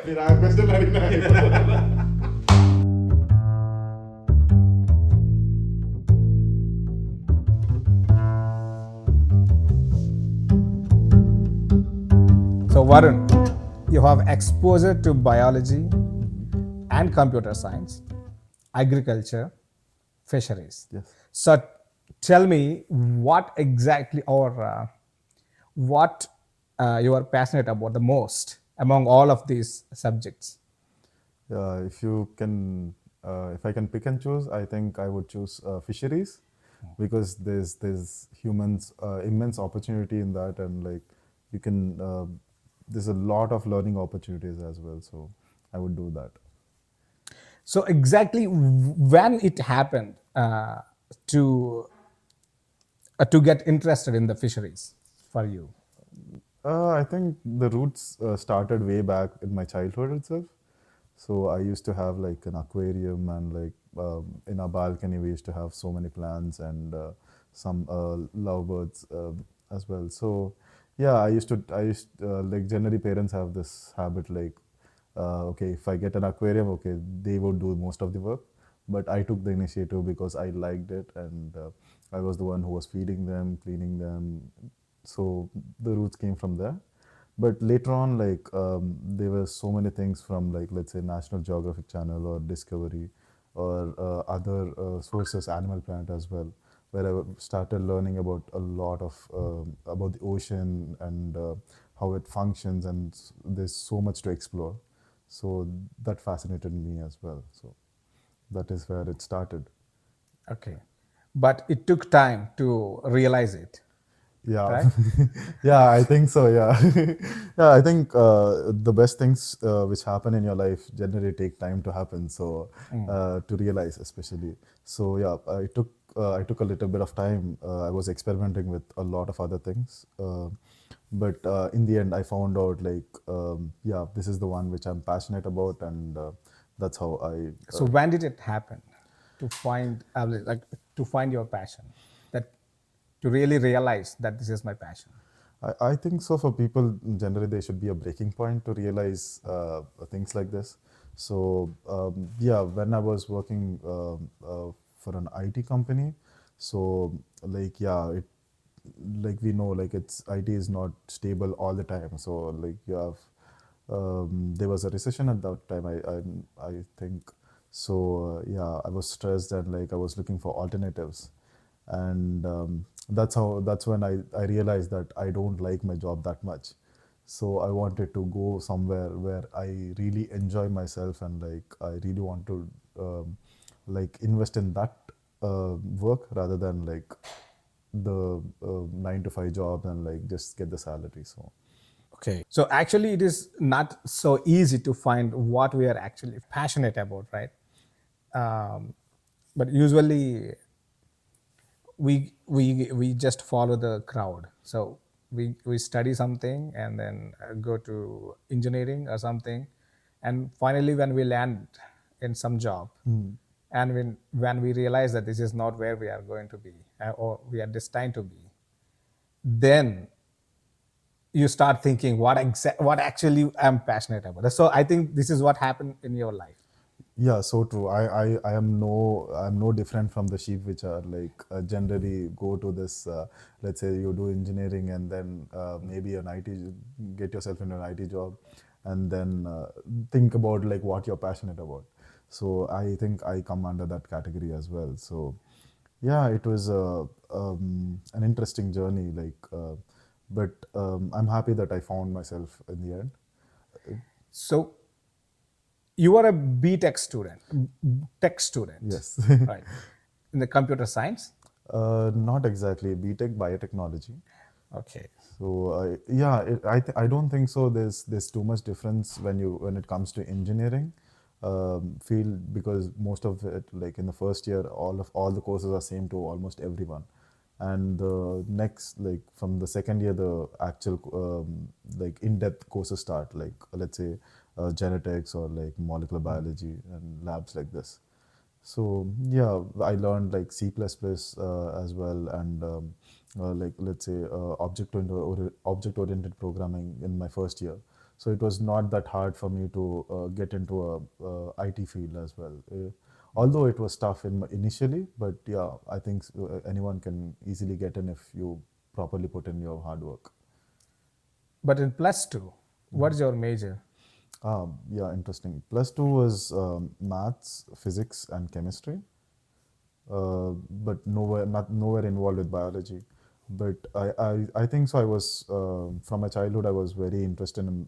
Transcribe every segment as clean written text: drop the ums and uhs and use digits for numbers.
फिर आ question अड़िना So, Varun, you have exposure to biology and computer science, agriculture, fisheries. Yes. So, tell me what exactly or what you are passionate about the most among all of these subjects. If you can, if I can pick and choose, I think I would choose fisheries because there's humans immense opportunity in that, and like you can there's a lot of learning opportunities as well. So I would do that. So, exactly when it happened to get interested in the fisheries for you. I think the roots started way back in my childhood itself. So I used to have like an aquarium, and like in our balcony we used to have so many plants and some lovebirds as well. So yeah, I used like generally parents have this habit like okay, if I get an aquarium, okay, they would do most of the work, but I took the initiative because I liked it, and I was the one who was feeding them, cleaning them. So the roots came from there. But later on, like there were so many things from like let's say National Geographic Channel or Discovery or other sources, Animal Planet as well, where I started learning about a lot of about the ocean and how it functions, and there's so much to explore. So that fascinated me as well. So that is where it started. Okay. But it took time to realize it, Yeah, right? yeah, I think so. Yeah, yeah, I think the best things which happen in your life generally take time to happen. So to realize, especially. So yeah, I took a little bit of time. I was experimenting with a lot of other things, but in the end, I found out like yeah, this is the one which I'm passionate about, and that's how I So when did it happen to find like to find your passion, that to really realize that this is my passion? I think so. For people, generally, there should be a breaking point to realize things like this. So, yeah, when I was working for an IT company, so like, yeah, it like we know, like it's IT is not stable all the time. So, like, you have there was a recession at that time. I think so. Yeah, I was stressed, and like I was looking for alternatives, and that's when I realized that I don't like my job that much. So I wanted to go somewhere where I really enjoy myself, and like I really want to like invest in that work rather than like the 9 to 5 job and like just get the salary. So Okay. So actually, it is not so easy to find what we are actually passionate about, right? Um, but usually, we just follow the crowd. So we study something and then go to engineering or something, and finally when we land in some job, and when we realize that this is not where we are going to be, or we are destined to be, then you start thinking what actually I'm passionate about. So I think this is what happened in your life. yeah, so true. I'm no different from the sheep which are like generally go to this. Let's say you do engineering and then maybe an IT, get yourself into an IT job, and then think about like what you're passionate about. So I think I come under that category as well. So yeah, it was an interesting journey. But I'm happy that I found myself in the end. So you are a BTech student, tech student, Yes. right? In the computer science. Not exactly. BTech biotechnology. Okay. So yeah, I don't think so. There's too much difference when it comes to engineering field, because most of it, like in the first year, all the courses are same to almost everyone, and the next, like from the second year, the actual like in-depth courses start, like let's say genetics or like molecular biology and labs like this. So yeah, I learned like C++ as well, and like let's say object oriented programming in my first year. So it was not that hard for me to get into a IT field as well. Although it was tough initially, but yeah, I think anyone can easily get in if you properly put in your hard work. But in plus two, what's your major? Yeah, interesting. Plus two was maths, physics, and chemistry, but nowhere involved with biology. But I think so. I was from my childhood. I was very interested in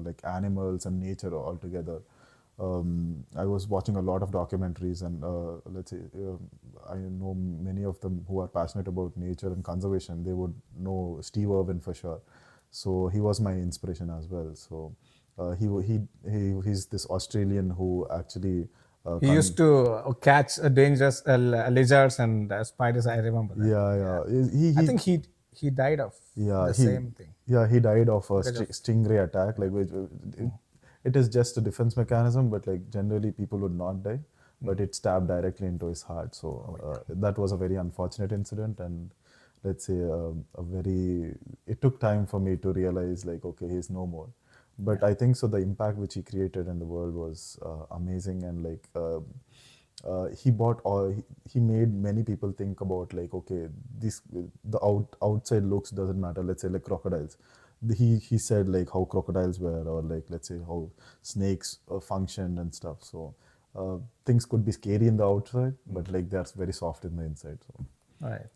like animals and nature altogether. I was watching a lot of documentaries, and let's say I know many of them who are passionate about nature and conservation. They would know Steve Irwin for sure. So he was my inspiration as well. So he's this Australian who actually He used to catch dangerous lizards and spiders. I remember that. yeah, Yeah, yeah. I think he died of Yeah, the same thing he died of a because of. stingray attack. Like it is just a defense mechanism, but like generally people would not die, but it stabbed directly into his heart. So Oh my God. that was a very unfortunate incident, and let's say a very. It took time for me to realize like okay, he's no more. But I think so. The impact which he created in the world was amazing, and like he bought all he made many people think about like okay this the outside looks doesn't matter, let's say like crocodiles. He said like how crocodiles were, or like let's say how snakes functioned and stuff. So things could be scary in the outside, but like they're very soft in the inside. So Right.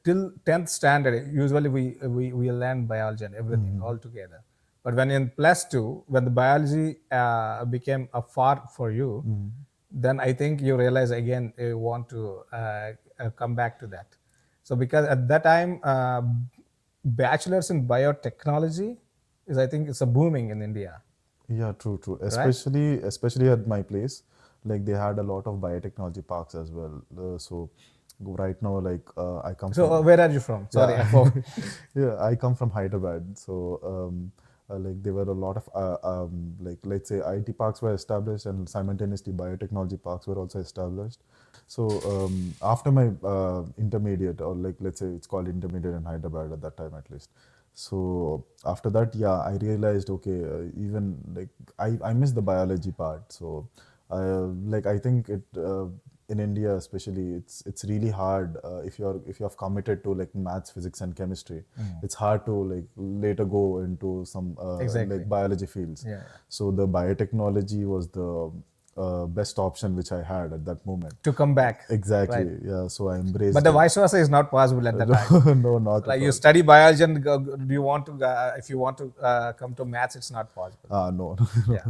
Till 10th standard, usually we learn biology and everything all together. But when in plus two, when the biology became a far for you, then I think you realize again you want to come back to that. So because at that time, bachelors in biotechnology is I think it's a booming in India, yeah, true, right? especially at my place, like they had a lot of biotechnology parks as well. So right now like I come So from where are you from? Sorry, I yeah forgot. yeah, I come from Hyderabad. So like there were a lot of like let's say IT parks were established, and simultaneously biotechnology parks were also established. So after my intermediate, or like let's say it's called intermediate in Hyderabad at that time at least. So after that, yeah, I realized okay, even like I miss the biology part. So like I think it in India especially, it's really hard if you're committed to like maths, physics, and chemistry. It's hard to like later go into some Exactly. like biology fields. Yeah, yeah. So the biotechnology was the best option which I had at that moment. To come back, right? Exactly. Yeah. So I But embraced the it. vice versa is not possible at that time. No, no, not Like at you all. study biology and do you want to if you want to come to maths, it's not possible. No, Yeah,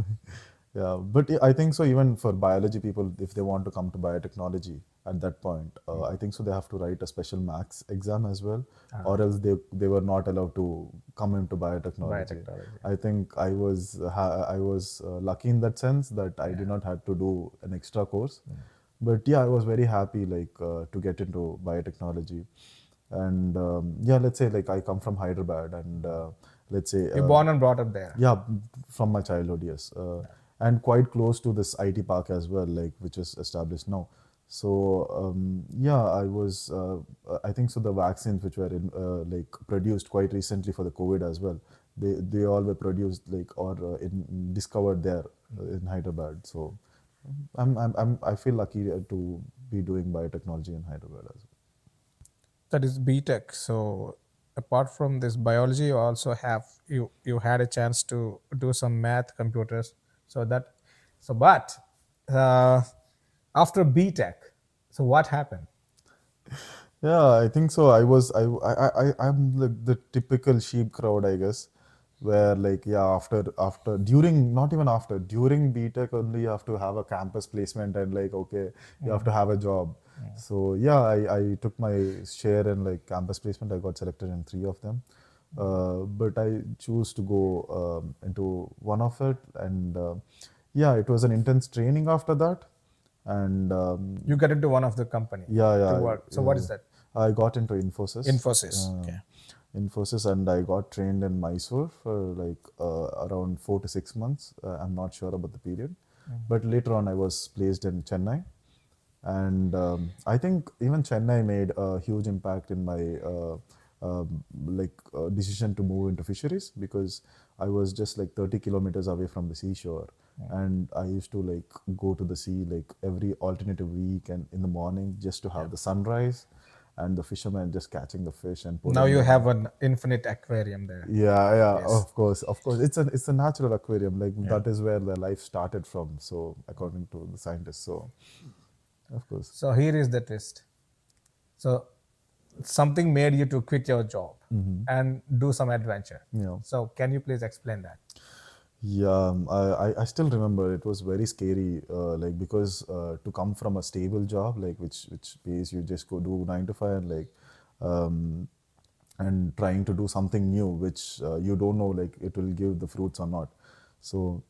yeah, but I think so. Even for biology people, if they want to come to biotechnology at that point, I think so they have to write a special maths exam as well, or else they were not allowed to come into biotechnology. biotechnology. I think I was lucky in that sense that I did not have to do an extra course, but yeah, I was very happy like to get into biotechnology, and yeah, let's say like I come from Hyderabad, and let's say You born and brought up there. yeah, from my childhood, yes, and quite close to this IT park as well, like which is established now. So yeah, I was. I think so. The vaccines which were like produced quite recently for the COVID as well. They all were produced like or discovered there in Hyderabad. So I feel lucky to be doing biotechnology in Hyderabad as well. That is BTech. So apart from this biology, you also have you had a chance to do some math, computers. So that but uh, after BTech, so what happened? Yeah, I think so. I'm like the typical sheep crowd, I guess, where like yeah, after during not even after during BTech only you have to have a campus placement, and like okay, you have to have a job. So yeah, I took my share in like campus placement. I got selected in three of them, but I choose to go into one of it, and yeah, it was an intense training after that, and You get into one of the company yeah, to yeah, work. So what yeah. is that? I got into Infosys. Infosys. Okay. Infosys, and I got trained in Mysore for like around 4 to 6 months. I'm not sure about the period, but later on I was placed in Chennai, and I think even Chennai made a huge impact in my decision to move into fisheries because I was just like 30 kilometers away from the seashore, and I used to like go to the sea like every alternative week and in the morning just to have the sunrise and the fishermen just catching the fish and Now putting you them. have an infinite aquarium there. Yeah, yeah, Yes. of course. It's a natural aquarium. Like that is where the life started from. So according to the scientists. So of course. So here is the twist. So something made you to quit your job and do some adventure. Yeah. So can you please explain that? Yeah, I still remember it was very scary, like because to come from a stable job, like which pays you just go do 9 to 5 and like, um, and trying to do something new, which you don't know like it will give the fruits or not. So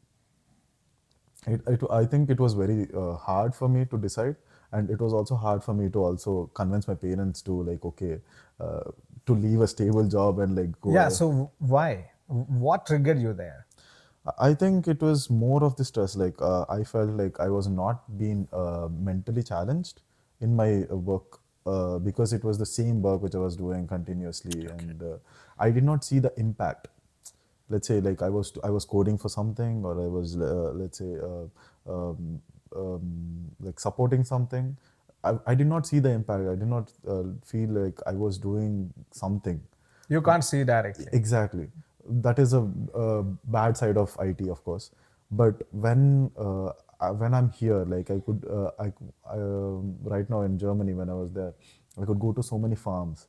I think it was very hard for me to decide, and it was also hard for me to also convince my parents to like okay, uh, to leave a stable job and like go. Yeah. So why? What triggered you there? I think it was more of the stress. Like I felt like I was not being mentally challenged in my work because it was the same work which I was doing continuously, and I did not see the impact. Let's say like I was coding for something, or I was let's say like supporting something. I did not see the impact. I did not feel like I was doing something. You can't see directly. Exactly. That is a bad side of IT, of course. But when I'm here, like right now in Germany, when I was there, I could go to so many farms,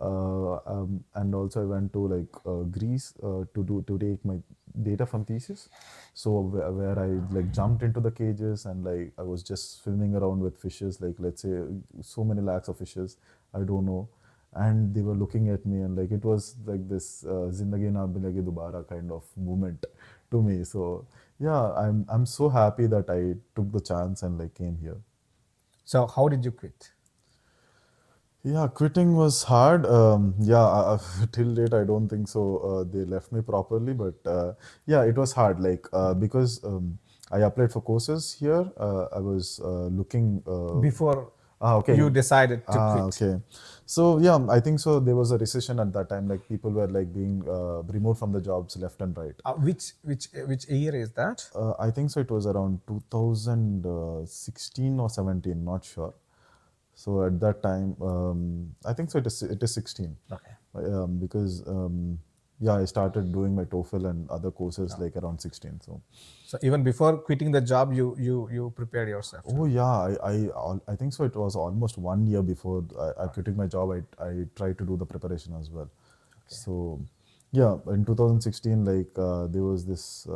and also I went to like Greece to take my data from Thesis. So where I like jumped into the cages and like I was just swimming around with fishes, like let's say so many lakhs of fishes, I don't know, and they were looking at me and like it was like this zindagi na milegi dobara kind of moment to me. So yeah, I'm so happy that I took the chance and like came here. So how did you quit? Yeah, quitting was hard. Yeah, till date, I don't think so. They left me properly, but yeah, it was hard. Like because I applied for courses here. I was looking. Before Okay. you decided to quit? Okay. So yeah, I think so. There was a recession at that time. Like people were like being removed from the jobs left and right. Which year is that? I think so. It was around 2016 or 17. Not sure. So at that time, I think so. It is 16, Okay. because yeah, I started doing my TOEFL and other courses like around 16. So So even before quitting the job, you prepared yourself oh to. yeah, I think so. It was almost 1 year before I quitting my job. I tried to do the preparation as well. So yeah, in 2016, like there was this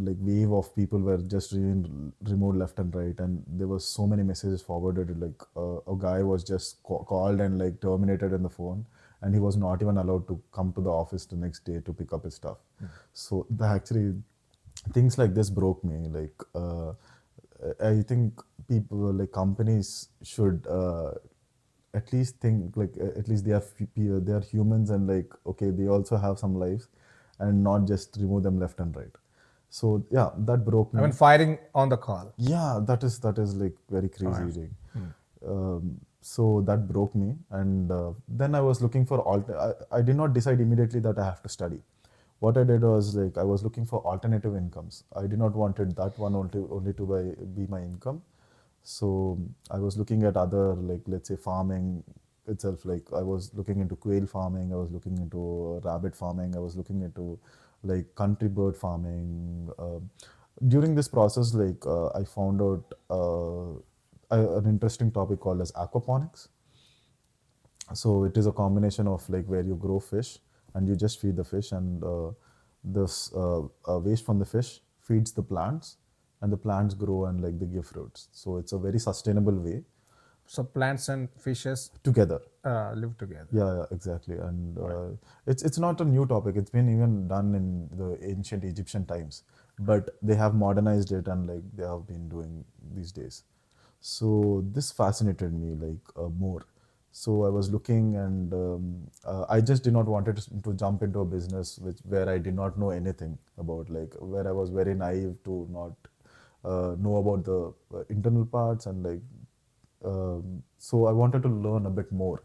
like wave of people were just removed left and right, and there was so many messages forwarded. Like a guy was just called and like terminated in the phone, and he was not even allowed to come to the office the next day to pick up his stuff. So the actually things like this broke me. Like I think people like companies should at least think like at least they are humans, and like okay, they also have some lives, and not just remove them left and right. So yeah, that broke I mean, me. firing on the call. Yeah, that is like very crazy. Like, so that broke me, and then I was looking for I did not decide immediately that I have to study. What I did was like I was looking for alternative incomes. I did not wanted that one only to be my income. So I was looking at other like let's say farming itself. Like I was looking into quail farming. I was looking into rabbit farming. I was looking into like country bird farming. During this process, like I found out an interesting topic called as aquaponics. So it is a combination of like where you grow fish and you just feed the fish, and this waste from the fish feeds the plants, and the plants grow and like they give fruits. So it's a very sustainable way So plants and fishes together. live together. Yeah, yeah, exactly. And it's not a new topic. It's been even done in the ancient Egyptian times, but they have modernized it and like they have been doing these days. So this fascinated me like more. So I was looking, and I just did not wanted to jump into a business where I did not know anything about, like where I was very naive to not know about the internal parts, and like so I wanted to learn a bit more.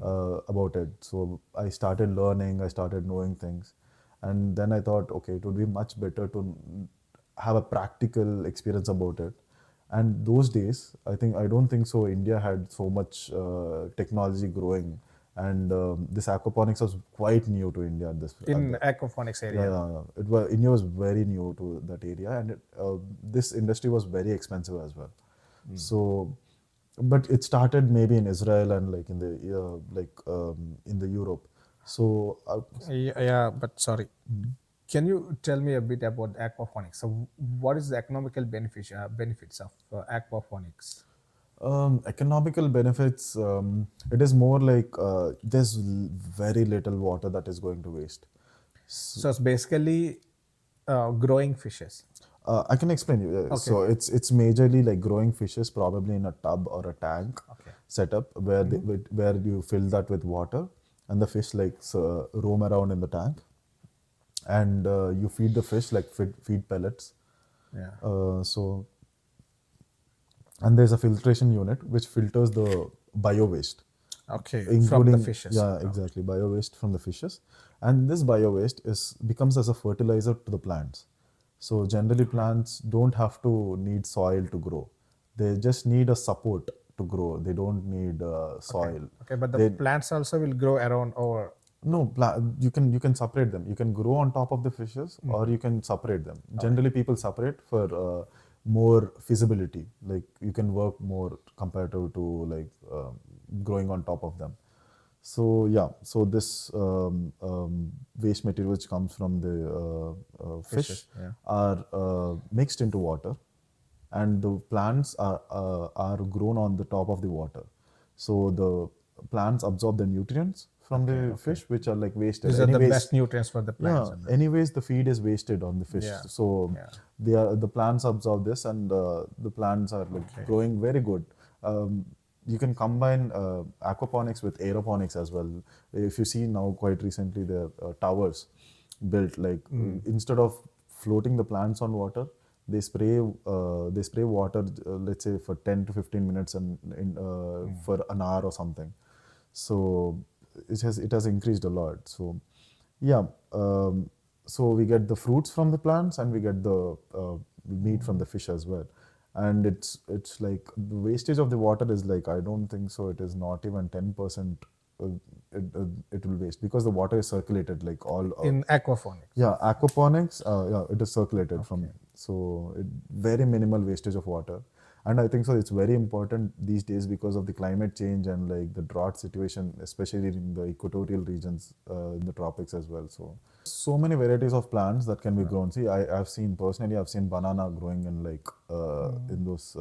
about it. So I started learning, I started knowing things, and then I thought, okay, it would be much better to have a practical experience about it. And those days, I don't think so. India had so much technology growing, and this aquaponics was quite new to India at this at In the aquaponics yeah, area. yeah, yeah. It was India was very new to that area, and this industry was very expensive as well. So, but it started maybe in Israel and like in the in the Europe. So Yeah, but sorry. Can you tell me a bit about aquaponics? So, what is the economical benefits of aquaponics? economical benefits. It is more like there's very little water that is going to waste. So, it's basically growing fishes. I can explain you. Okay. So it's majorly like growing fishes, probably in a tub or a tank Okay. setup where where you fill that with water, and the fish like roam around in the tank, and you feed the fish like feed pellets. Yeah. So and there's a filtration unit which filters the bio waste, Okay. From the including fishes. yeah exactly bio waste from the fishes, and this bio waste is becomes as a fertilizer to the plants. So generally plants don't have to need soil to grow, they just need a support to grow, they don't need Okay. soil. Okay. But the They plants also will grow around or. no you can separate them, you can grow on top of the fishes or you can separate them. Generally people separate for more feasibility, like you can work more compared to like growing on top of them. So yeah, so this waste material which comes from the fish Fishes. Yeah. are mixed into water, and the plants are grown on the top of the water. So the plants absorb the nutrients from Okay. the Okay. fish, which are like wasted. These are the Anyways, best nutrients for the plants. yeah. And Anyways, the feed is wasted on the fish. yeah. So Yeah. the plants absorb this, and the plants are like Okay. growing very good. You can combine aquaponics with aeroponics as well. If you see now, quite recently, there are towers built like instead of floating the plants on water, they spray water, let's say for 10 to 15 minutes and for an hour or something. So it has increased a lot. So yeah, so we get the fruits from the plants and we get the meat from the fish as well. And it's like the wastage of the water is like, I don't think so, it is not even 10% uh, it will waste, because the water is circulated like all In aquaponics. yeah, aquaponics, yeah, it is circulated from, Okay. so very minimal wastage of water. And I think so it's very important these days because of the climate change and like the drought situation, especially in the equatorial regions, in the tropics as well. So many varieties of plants that can be grown. See, I've seen personally, I've seen banana growing in like in those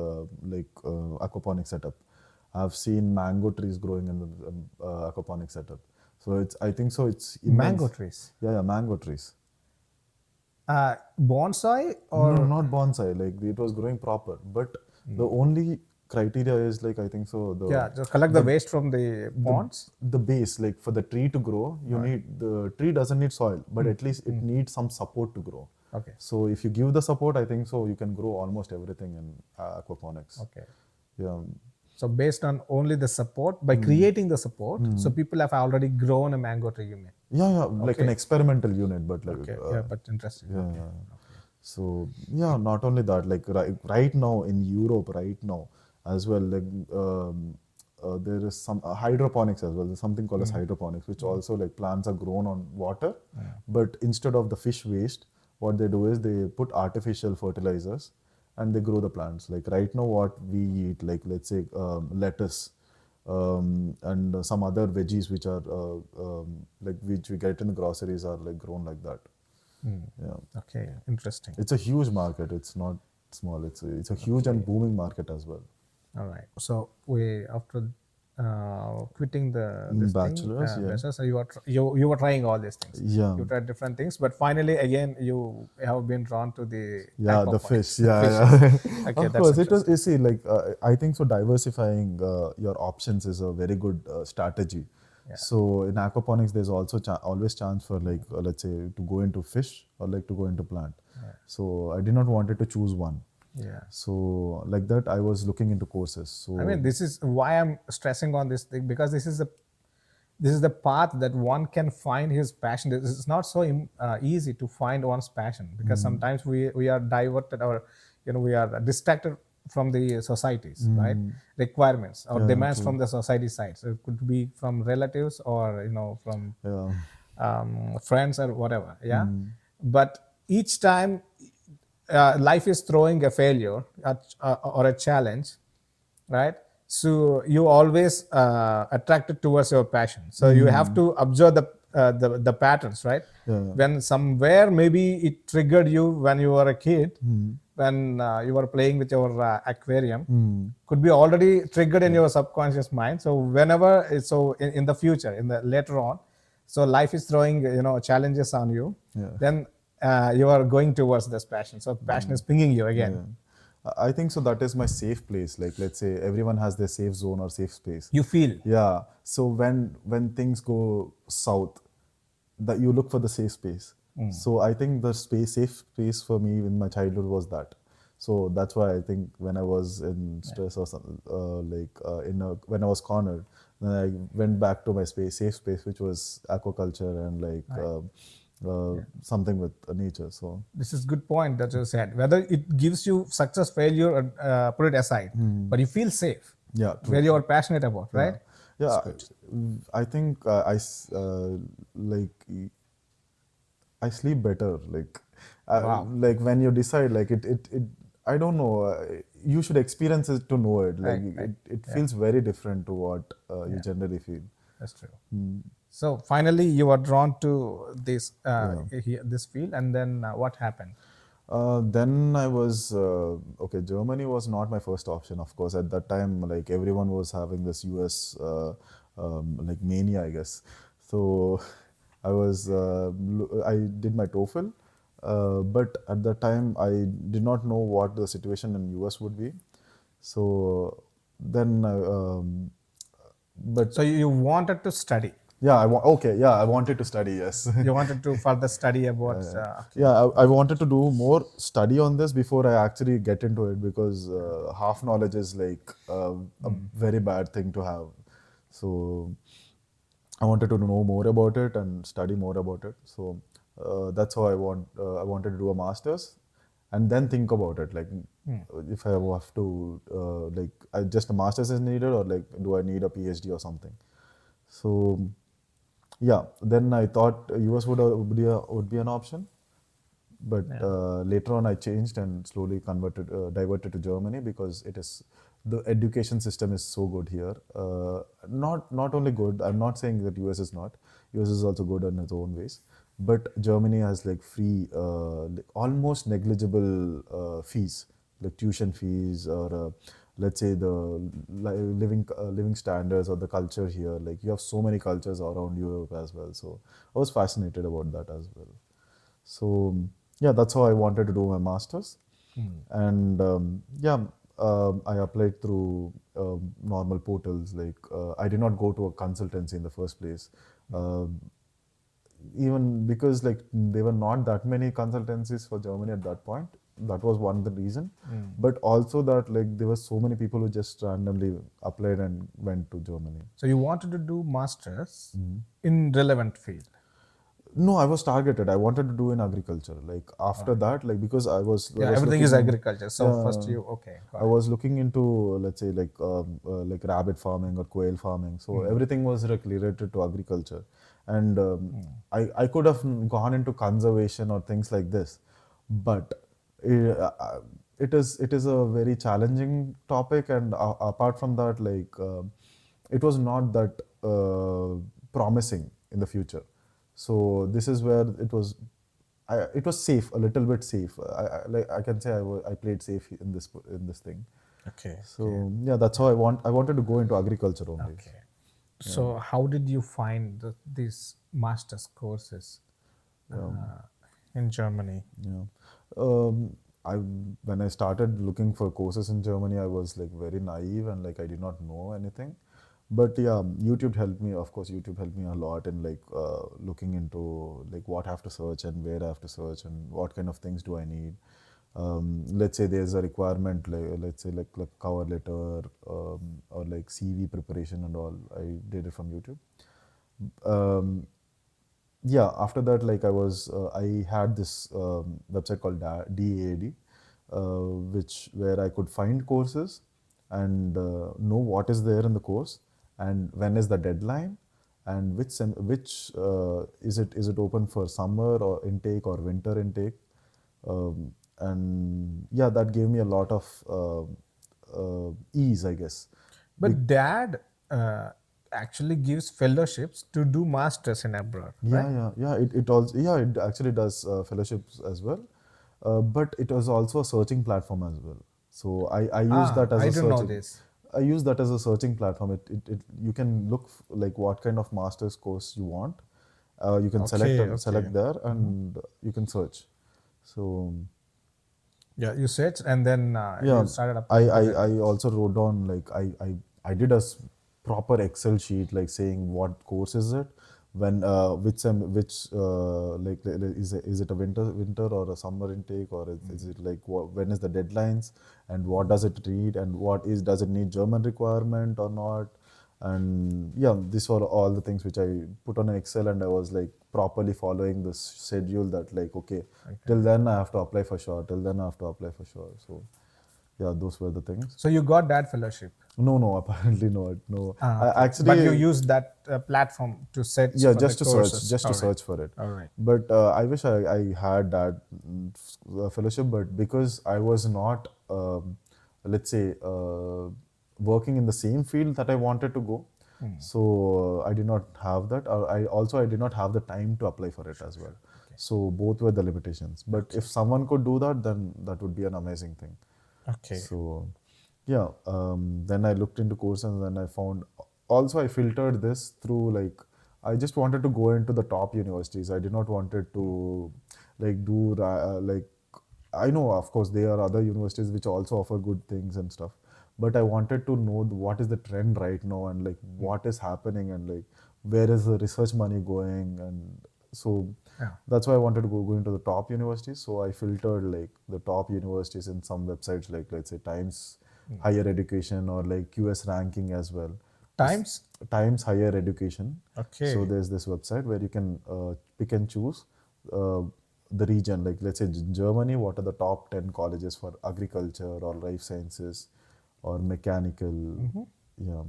aquaponic setup. I've seen mango trees growing in the aquaponic setup. So I think so it's Mango immense. trees. Yeah, yeah, mango trees. Bonsai No, or. not bonsai. Like it was growing proper, but the only criteria is like, I think so Yeah, just collect the the waste from the the ponds. the base, like for the tree to grow, you need the tree doesn't need soil, but at least it needs some support to grow. Okay. So if you give the support, I think so you can grow almost everything in aquaponics. Okay. Yeah. So based on only the support, by creating the support, so people have already grown a mango tree. You mean? Yeah, yeah, like an Okay. experimental unit, but like Okay. Yeah, but interesting. yeah, Okay. yeah. So yeah, not only that, like right now in Europe, right now as well, like there is some hydroponics as well. There's something called as hydroponics, which also like plants are grown on water, but instead of the fish waste, what they do is they put artificial fertilizers and they grow the plants. Like right now, what we eat, like let's say lettuce. And some other veggies which are like which we get in the groceries are like grown like that. Yeah. Okay. Interesting. It's a huge market. It's not small. It's a huge and booming market as well. All right. So we after quitting the this thing, Bachelors, yeah, bachelor, so you were trying all these things. yeah, You tried different things, but finally again you have been drawn to the yeah. The fish, aquaponics, yeah, fishes. yeah. Okay, Of that's course, it was. interesting. You see, like I think so. Diversifying your options is a very good strategy. So in aquaponics, there's also always chance for like let's say to go into fish or like to go into plant. So I did not wanted to choose one. Yeah. So like that, I was looking into courses. I So mean, this is why I'm stressing on this thing, because this is this is the path that one can find his passion. It's not so easy to find one's passion, because sometimes we are diverted, or we are distracted from the societies, right, requirements or Yeah, demands true. from the society side. So it could be from relatives, or from Yeah. friends or whatever. Yeah. But each time life is throwing a failure or a challenge, right? So you always attracted towards your passion, so you have to observe the patterns, right? Yeah. When somewhere maybe it triggered you when you were a kid, when you were playing with your aquarium, could be already triggered in your subconscious mind. So whenever so in the future, in the later on, so life is throwing challenges on you, Yeah. then you are going towards this passion, so passion is pinging you again. Yeah. I think so. That is my safe place. Like, let's say everyone has their safe zone or safe space. You feel. Yeah. So when things go south, that you look for the safe space. So I think the safe space for me in my childhood was that. So that's why I think when I was in stress or something, when I was cornered, then I went back to my safe space, which was aquaculture and Right. something with nature. So This is good point that you said. Whether it gives you success, failure, put it aside, but you feel safe yeah, where true. you are passionate about, Yeah, right? It's yeah. good. I think like I sleep better. Wow. Like when you decide, like it. I don't know. You should experience it to know it. Like Right, right. it Yeah, feels very different to what you yeah, generally feel. that's true. So finally, you are drawn to this Yeah. this field, and then what happened? Then I was okay. Germany was not my first option, of course. At that time, like everyone was having this US like mania, I guess. So I did my TOEFL, but at that time I did not know what the situation in US would be. So then, but So you wanted to study. yeah, okay, yeah, I wanted to study. Yes. You wanted to further study about. Okay. Yeah, I wanted to do more study on this before I actually get into it, because half knowledge is like a very bad thing to have. So I wanted to know more about it and study more about it. So that's how I wanted to do a master's, and then think about it. Like if I have to just a master's is needed, or like do I need a PhD or something. So yeah, then I thought US would be an option, but Yeah. later on I changed and slowly diverted to Germany, because it is the education system is so good here. Not only good. I'm not saying that US is not. US is also good in its own ways, but Germany has like free, almost negligible fees, like tuition fees, or let's say the living standards or the culture here. Like you have so many cultures around Europe as well. So I was fascinated about that as well. So yeah, that's how I wanted to do my masters, and I applied through normal portals. Like I did not go to a consultancy in the first place, uh, even because like there were not that many consultancies for Germany at that point. That was one the reason, but also that like there were so many people who just randomly applied and went to Germany. So you wanted to do masters in relevant field. No, I was targeted. I wanted to do in agriculture. Like after that, like because I Yeah, was everything is looking, agriculture. So first yeah, you okay, I got it. was looking into, let's say, like rabbit farming or quail farming. So everything was like related to agriculture, and I could have gone into conservation or things like this, but it is a very challenging topic, and apart from that, like it was not that promising in the future. So this is where it was safe, a little bit safe. I can say I played safe in this thing. Okay, okay, So yeah, that's how I wanted to go into agriculture only. okay. So how did you find these master's courses in Germany? Yeah. Um, I when I started looking for courses in Germany, I was like very naive and like I did not know anything. But yeah, YouTube helped me. Of course, YouTube helped me a lot in like looking into like what I have to search and where I have to search and what kind of things do I need. Let's say there's a requirement, like let's say like cover letter or like CV preparation and all. I did it from YouTube. Um, yeah, after that, like I had this website called DAAD, which where I could find courses and know what is there in the course and when is the deadline and which is it open for summer or intake or winter intake, and yeah, that gave me a lot of ease, I guess. But dad actually gives fellowships to do masters in abroad, right? Yeah. It also, yeah, it actually does fellowships as well, but it was also a searching platform as well. So I use Ah, that as I a don't know searching. this. I use that as a searching platform. It you can look like what kind of master's course you want. You can Okay, okay. select there and you can search. So Yeah, you searched and then yeah, you started I, applying to I, that. I also wrote down like I did proper Excel sheet like saying what course is it, when is it a winter or a summer intake, or is it like when is the deadlines and what does it read and does it need German requirement or not, and yeah, these were all the things which I put on an Excel, and I was like properly following this schedule that like okay, Okay. till then I have to apply for sure, till then I have to apply for sure. So yeah, those were the things. So you got that fellowship. No, apparently not. No, Ah, I okay. But you actually, used that platform to search yeah, for the courses. just to All right. search for it. All right. But I wish I had that fellowship, but because I was not, let's say, working in the same field that I wanted to go, so I did not have that. Or I did not have the time to apply for it Sure, as well. sure. Okay. So both were the limitations. But Okay. if someone could do that, then that would be an amazing thing. Okay. So, yeah, then I looked into courses and then I found, also I filtered this through like, I just wanted to go into the top universities. I did not wanted to like like, I know of course there are other universities which also offer good things and stuff, but I wanted to know what is the trend right now and like what is happening and like where is the research money going, and so Yeah. that's why I wanted to go into the top universities. So I filtered like the top universities in some websites like let's say Times Higher Education or like QS ranking as well. This Times. Times Higher Education. So Okay. there's this website where you can pick and choose uh, the region. Like let's say Germany, what are the top 10 colleges for agriculture or life sciences or mechanical? Yeah.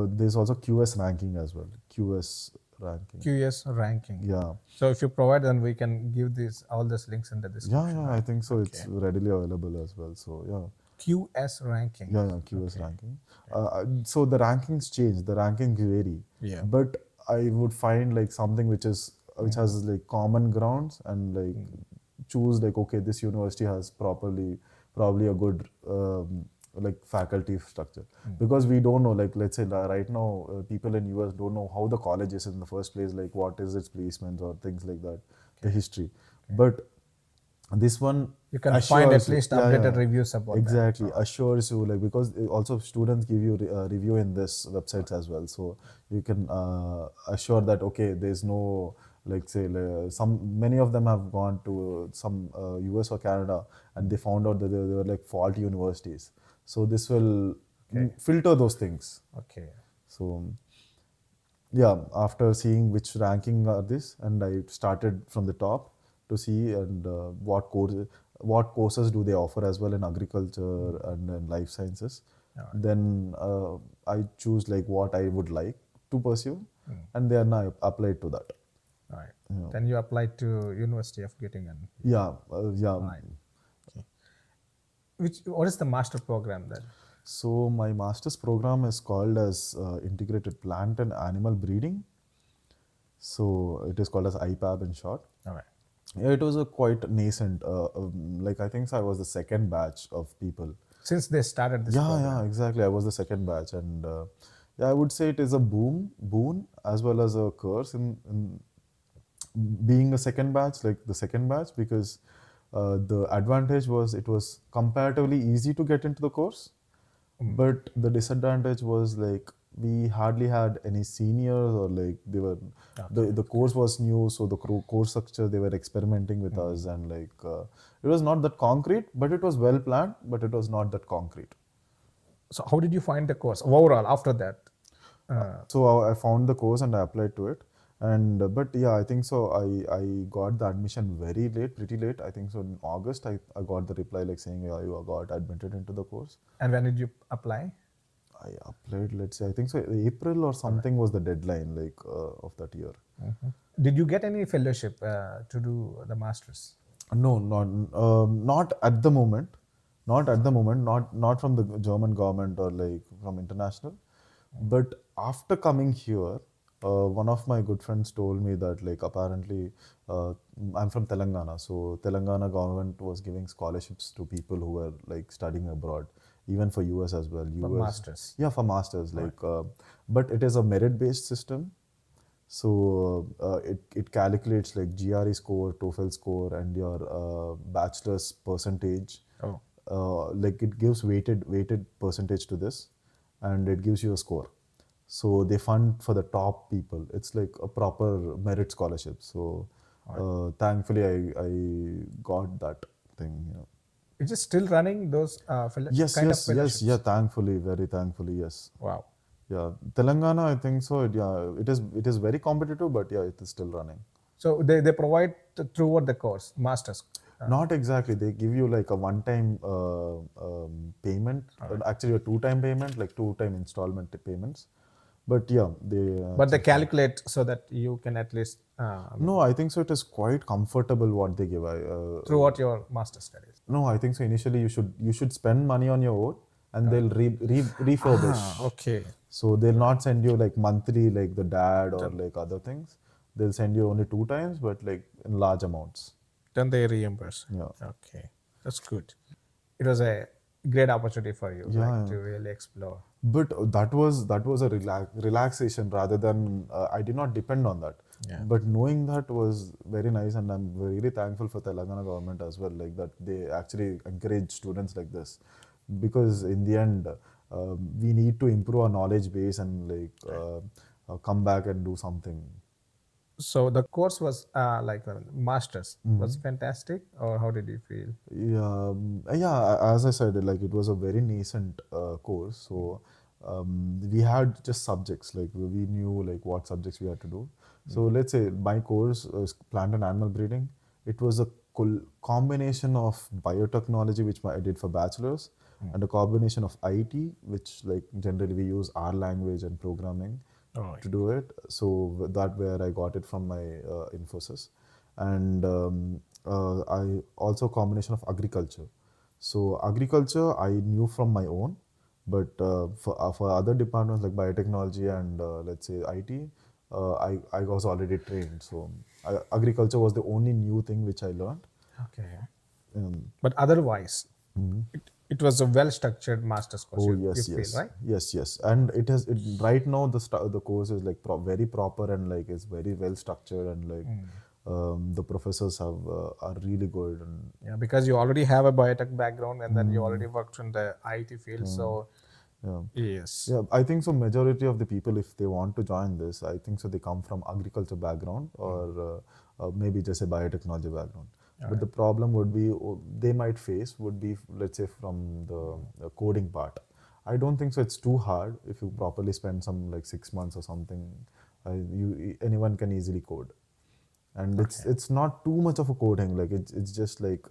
There's also QS ranking as well. QS ranking. QS ranking. Yeah. So if you provide, then we can give these all these links in the description, I right? think so. It's Okay. readily available as well. So yeah, QS ranking. QS Okay. ranking. So the rankings change. The rankings vary, Yeah. but I would find like something which has like common grounds and like choose like okay, this university has probably a good like faculty structure, because we don't know, like let's say right now people in US don't know how the college is in the first place, like what is its placements or things like that, the Okay. history, but this one You can find at assures you, least updated reviews about that. exactly, Oh, assures you, like because also students give you review in this websites as well, so you can assure that okay, there's no, like say some many of them have gone to some US or Canada and they found out that they were like faulty universities, so this will okay. filter those things. Okay. So yeah, after seeing which ranking are this, and I started from the top to see and what courses do they offer as well in agriculture and in life sciences. All right. Then I choose like what I would like to pursue, and then I applied to that. All right. Yeah, Then you applied to University of Göttingen. yeah. All right. Okay. What is the master program then? So my master's program is called as Integrated Plant and Animal Breeding. So it is called as IPAB in short. All right. Yeah, it was a quite nascent. Like I think so I was the second batch of people. Since they started this Yeah, program. exactly. I was the second batch, and yeah, I would say it is a boon as well as a curse in being a second batch, like the second batch, because the advantage was it was comparatively easy to get into the course, but the disadvantage was like we hardly had any seniors, or like they were Okay. the course was new, so the course structure they were experimenting with us, and like it was not that concrete, but it was well planned, but it was not that concrete. So how did you find the course overall after that? So I found the course and I applied to it. And but yeah, I think so. I got the admission very late, pretty late. I think so in August I got the reply like saying yeah, you got admitted into the course. And when did you apply? I applied, let's say, I think so April or something was the deadline like of that year. Did you get any fellowship to do the masters? No, not at the moment. Not at the moment. Not from the German government or like from international. But after coming here, one of my good friends told me that like apparently I'm from Telangana, so Telangana government was giving scholarships to people who were like studying abroad, even for US as well. For US, masters. yeah, for masters. Like, but it is a merit-based system. So it calculates like GRE score, TOEFL score, and your bachelor's percentage. Oh. Like it gives weighted percentage to this, and it gives you a score. So they fund for the top people. It's like a proper merit scholarship. So thankfully, I got that thing. Yeah. Is it still running those Yes, kind of yes, yes, yeah. fellowships? Thankfully, very thankfully, yes. Wow. Yeah, Telangana, I think so. Yeah, it is very competitive, but yeah, it is still running. So they provide throughout the course, masters. Not exactly. They give you like a one-time payment. Actually, a two-time payment, like two-time installment payments. But yeah, they But they actually fund. calculate so that you can at least No, I think so. It is quite comfortable what they give. throughout your master studies. No, I think so. Initially, you should spend money on your own, and they'll refurbish. Okay. So they'll not send you like monthly like the dad or like other things. They'll send you only two times, but like in large amounts. Then they reimburse. Yeah. Okay, that's good. It was a great opportunity for you, Yeah, like yeah. to really explore. But that was a relaxation rather than I did not depend on that. Yeah. But knowing that was very nice, and I'm really thankful for Telangana government as well. Like that, they actually encourage students like this, because in the end, we need to improve our knowledge base and like come back and do something. So the course was like masters was fantastic, or how did you feel? Yeah, yeah. As I said, like it was a very nascent course, so we had just subjects. Like we knew like what subjects we had to do. So let's say my course is plant and animal breeding. It was a combination of biotechnology, which I did for bachelor's, and a combination of IT, which like generally we use R language and programming Oh, to do it. So that where I got it from my Infosys, and I also combination of agriculture. So agriculture I knew from my own, but for other departments like biotechnology and let's say IT, I was already trained. So agriculture was the only new thing which I learned. okay. Um, But otherwise, it was a well structured master's course. Oh You yes, feel yes, right? yes, yes, and it has it right now the course is like very proper and like it's very well structured and like the professors are really good and Yeah, because you already have a biotech background and then you already worked in the IT field. So yeah. yes. Yeah, I think so. Majority of the people, if they want to join this, I think so. They come from agriculture background or maybe just a biotechnology background. But the problem would be they might face would be let's say from the coding part. I don't think so. It's too hard if you properly spend some like 6 months or something. Anyone can easily code, and it's not too much of a coding. Like it's just like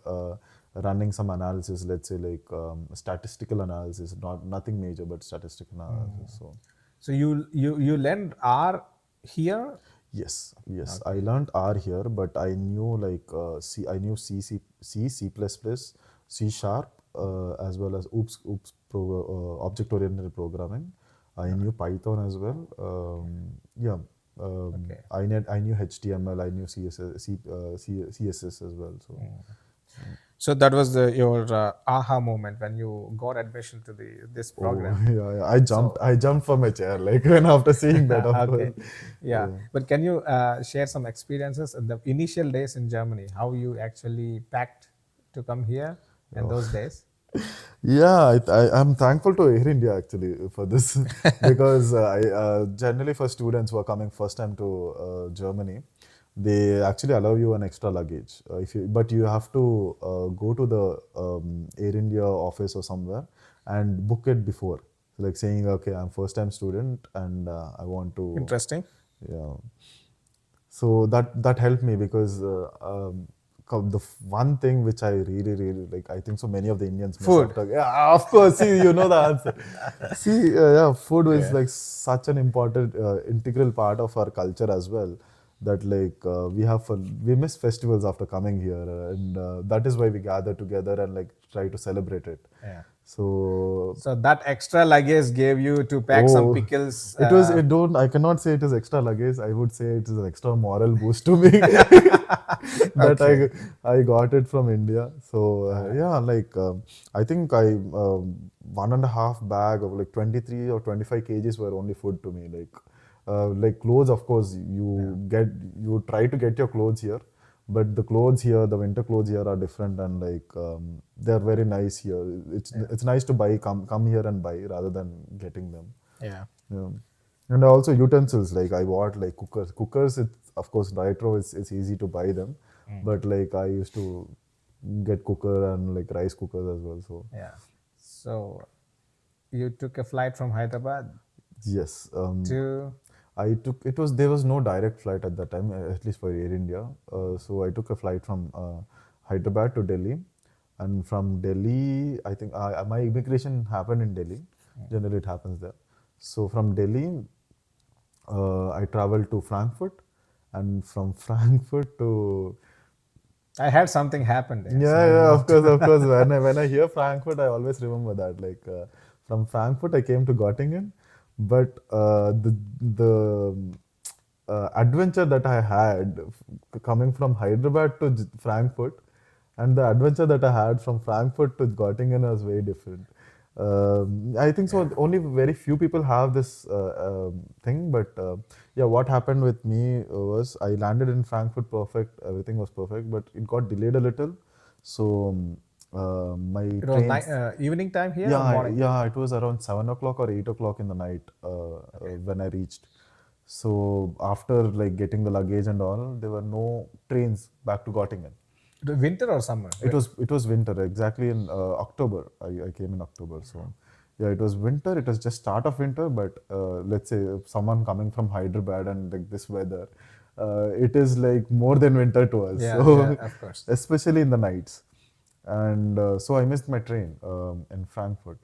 running some analysis. Let's say like statistical analysis, not nothing major, but statistical analysis. So. So you learned R here. Yes, yes. I learned R here, but I knew like I knew C++, C Sharp, as well as object-oriented programming. I knew Python as well. Yeah. Okay. I knew HTML. I knew CSS as well. So. So that was your aha moment when you got admission to this Oh program. yeah, yeah. I jumped. So I jumped from my chair like when after seeing that. Of okay, course. yeah. But can you share some experiences in the initial days in Germany? How you actually packed to come here and those days? Yeah, I'm thankful to Air India actually for this because generally for students who are coming first time to Germany, they actually allow you an extra luggage. But you have to go to the Air India office or somewhere and book it before. So like saying, okay, I'm first time student and I want to, Interesting. yeah. So that helped me because one thing which I really like, I think so many of the Indians miss Food. after. Yeah, of course. See, you know the answer. See, yeah, food is Yeah. like such an important integral part of our culture as well. That like we miss festivals after coming here, and that is why we gather together and like try to celebrate it. Yeah. So So that extra luggage gave you to pack some oh, pickles. it don't, I cannot say it is extra luggage. I would say it is an extra moral boost to me that Okay. I got it from India. So All right. yeah, like I think I 1.5 bag of like 23 or 25 kgs were only food to me. Like clothes, of course, Yeah. you try to get your clothes here, but the clothes here, the winter clothes here are different and like they're very nice here. Yeah. It's nice to buy, come here and buy rather than getting them. Yeah. Yeah. And also utensils, like I bought like cookers. Cookers, it's of course retro. It's easy to buy them, Mm. but like I used to get cooker and like rice cookers as well. So Yeah. So you took a flight from Hyderabad yes, to. I took it was there was no direct flight at that time, at least for Air India. So I took a flight from Hyderabad to Delhi, and from Delhi, I think my immigration happened in Delhi. Generally, it happens there. So from Delhi, I traveled to Frankfurt, and from Frankfurt to I had something happen there. So yeah, I yeah, want of course, to. of course. When I hear Frankfurt, I always remember that. From Frankfurt, I came to Göttingen, but the adventure that I had coming from Hyderabad to Frankfurt, and the adventure that I had from Frankfurt to Göttingen was very different. I think so. Yeah. Only very few people have this thing, but yeah, what happened with me was I landed in Frankfurt perfect. Everything was perfect, but it got delayed a little. So my It was trains, evening time here or yeah, morning? yeah, it was around 7 o'clock or 8 o'clock in the night Okay. when I reached. So after like getting the luggage and all, there were no trains back to Göttingen. It was winter or summer? It was winter exactly in October. I came in October, so yeah, it was winter. It was just start of winter, but let's say if someone coming from Hyderabad and like this weather, it is like more than winter to us. Yeah, yeah, So of course. especially in the nights, and so I missed my train in Frankfurt.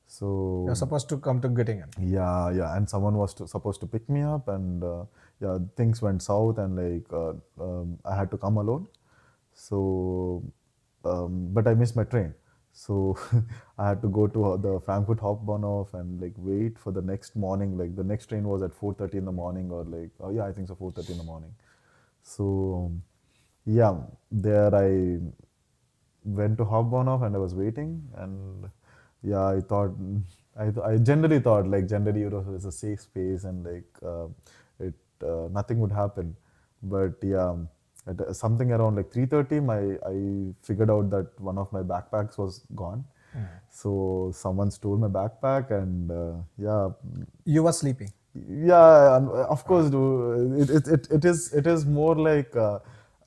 You're So supposed to come to Göttingen. yeah, yeah, and someone was supposed to pick me up, and yeah, things went south, and like I had to come alone. So, but I missed my train, so I had to go to the Frankfurt Hauptbahnhof and like wait for the next morning. Like the next train was at 4:30 in the morning, or like oh yeah, I think so 4:30 in the morning. So yeah, there I went to Hauptbahnhof and I was waiting, and yeah, I generally thought like generally Europe is a safe space and like it nothing would happen, but yeah, at something around like 3:30, I figured out that one of my backpacks was gone, so someone stole my backpack and yeah, You were sleeping. yeah, and of All course, right. it is more like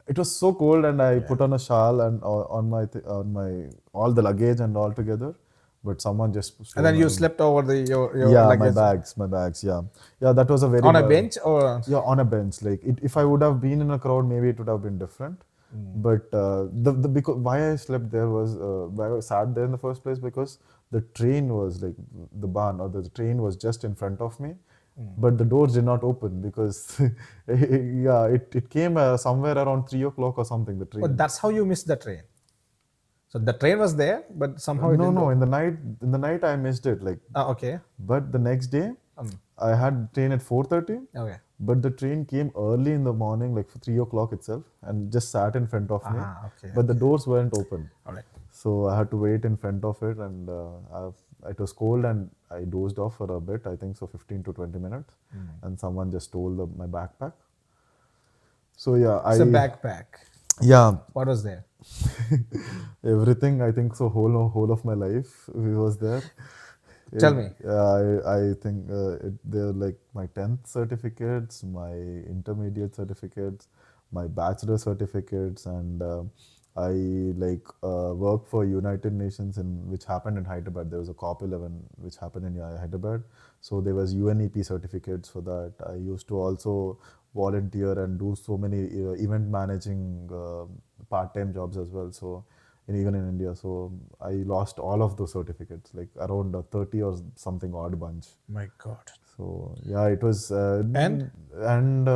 it was so cold, and I Yeah. put on a shawl and on my all the luggage and all together, but someone just And stole then my you slept over your yeah, luggage my bags, yeah, yeah. That was a very on a bench or. yeah, on a bench. Like if I would have been in a crowd, maybe it would have been different. But the because why I slept there was why I sat there in the first place because the train was like the barn or the train was just in front of me, but the doors did not open because yeah, it came somewhere around 3 o'clock or something. The Oh, train. that's how you missed the train. So the train was there, but somehow it No, didn't no. go. In the night I missed it. Like, Okay. but the next day Um. I had train at 4:30, Okay. but the train came early in the morning, like 3 o'clock itself, and just sat in front of me. Ah. Okay. But the Okay. doors weren't open, All right. so I had to wait in front of it, and it was cold, and I dozed off for a bit. I think so, 15 to 20 minutes, and someone just stole my backpack. So yeah, It's a I backpack. yeah, What was there? everything I think so whole of my life was there. Tell me. I think they're like my 10th certificates, my intermediate certificates, my bachelor certificates, and I worked for United Nations which happened in Hyderabad. There was a COP11 which happened in Hyderabad. So there was UNEP certificates for that. I used to also volunteer and do so many event managing part-time jobs as well. So even in India, so I lost all of those certificates, like around 30 or something odd bunch. My God. So yeah, it was, And and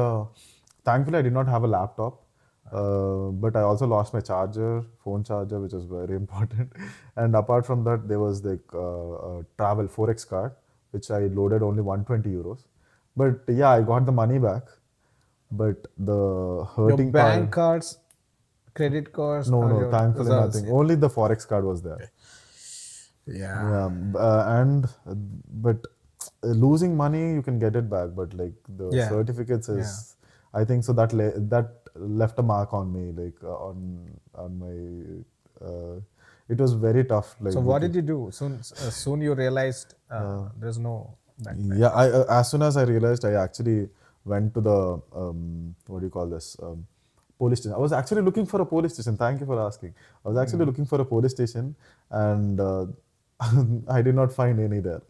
thankfully I did not have a laptop, but I also lost my phone charger, which was very important. And apart from that, there was like a travel Forex card, which I loaded only 120 euros. But yeah, I got the money back. But the your hurting bank part, cards, credit cards, no, or no, your thankfully results. nothing. Only the Forex card was there. Yeah. Yeah, and but losing money you can get it back, but like the Yeah. certificates Yeah. is, I think so that left a mark on me, like on my. It was very tough, So like what because did you do? Soon you realized there's no yeah, I as soon as I realized, I actually went to the what do you call this police station. I was actually looking for a police station. Thank you for asking. I was actually looking for a police station, and I did not find any there.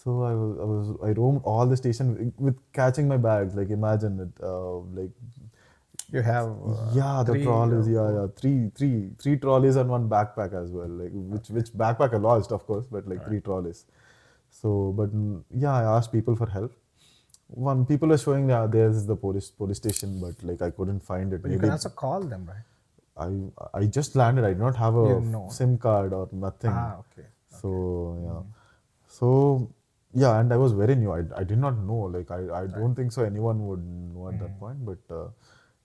So I roamed all the station with catching my bags. Like imagine it, like you have yeah, the three trolleys. Yeah, four. yeah, three trolleys and one backpack as well. Like Okay. which backpack I lost, of course, but like All right. three trolleys. So, but yeah, I asked people for help. One people were showing, yeah, there's the police station, but like I couldn't find it. But you can Maybe also call them, right? I I just landed. I did not have You a know. SIM card or nothing. Okay. So Okay. yeah, so yeah, and I was very new. I did not know. Like I Right. don't think so anyone would know at that point. But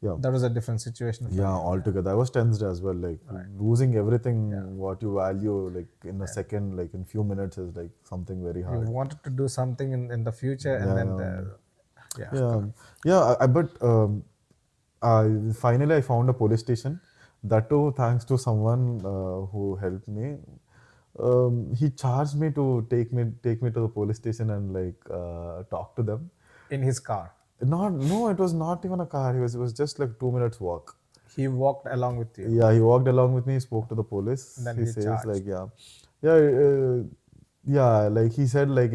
yeah, That was a different situation for yeah, you. Yeah. altogether I was tensed as well. Like Right. losing Yeah. everything what you value, like in a And second, like in few minutes, is like something very you hard. wanted to do something in the future, and Yeah, then yeah. yeah, Yeah, yeah. But finally, I found a police station. That too, thanks to someone who helped me. He charged me to take me to the police station and talk to them. in his car. Not no, it was not even a car. It was just like 2 minutes walk. He walked along with you, Yeah, he walked along with me. He spoke to the and police. then He he says charged. like, yeah, yeah. Like he said, like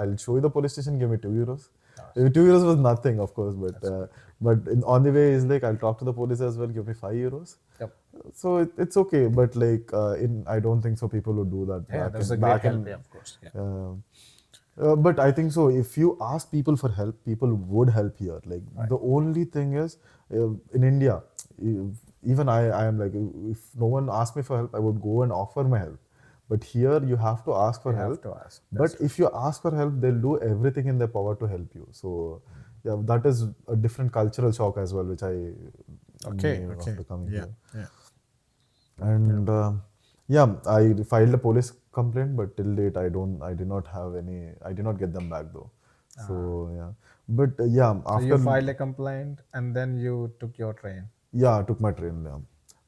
I'll show you the police station. Give me 2 euros. Yes. 2 euros was nothing, of course, but That's good. on the way, he's like, I'll talk to the police as well. Give me 5 euros. Yep. So it's okay, but like in I don't think so. People would do that Yeah, back that's a in great back help. Yeah, in. of course. Yeah. Uh, but I think so. If you ask people for help, people would help here. Like Right. the only thing is, in India, even I am like, if no one asked me for help, I would go and offer my help. But here, you have to ask You for have help. to ask. That's But true. if you ask for help, they'll do everything in their power to help you. So, yeah, that is a different cultural shock as well, which I Okay. knew Okay. after coming Yeah. here. Yeah. Yeah. And yeah, I filed a police complaint, but till date I did not have any. I did not get them back though. So yeah, but yeah, So you after filed a complaint, and then you took your train. yeah, I took my train. Yeah,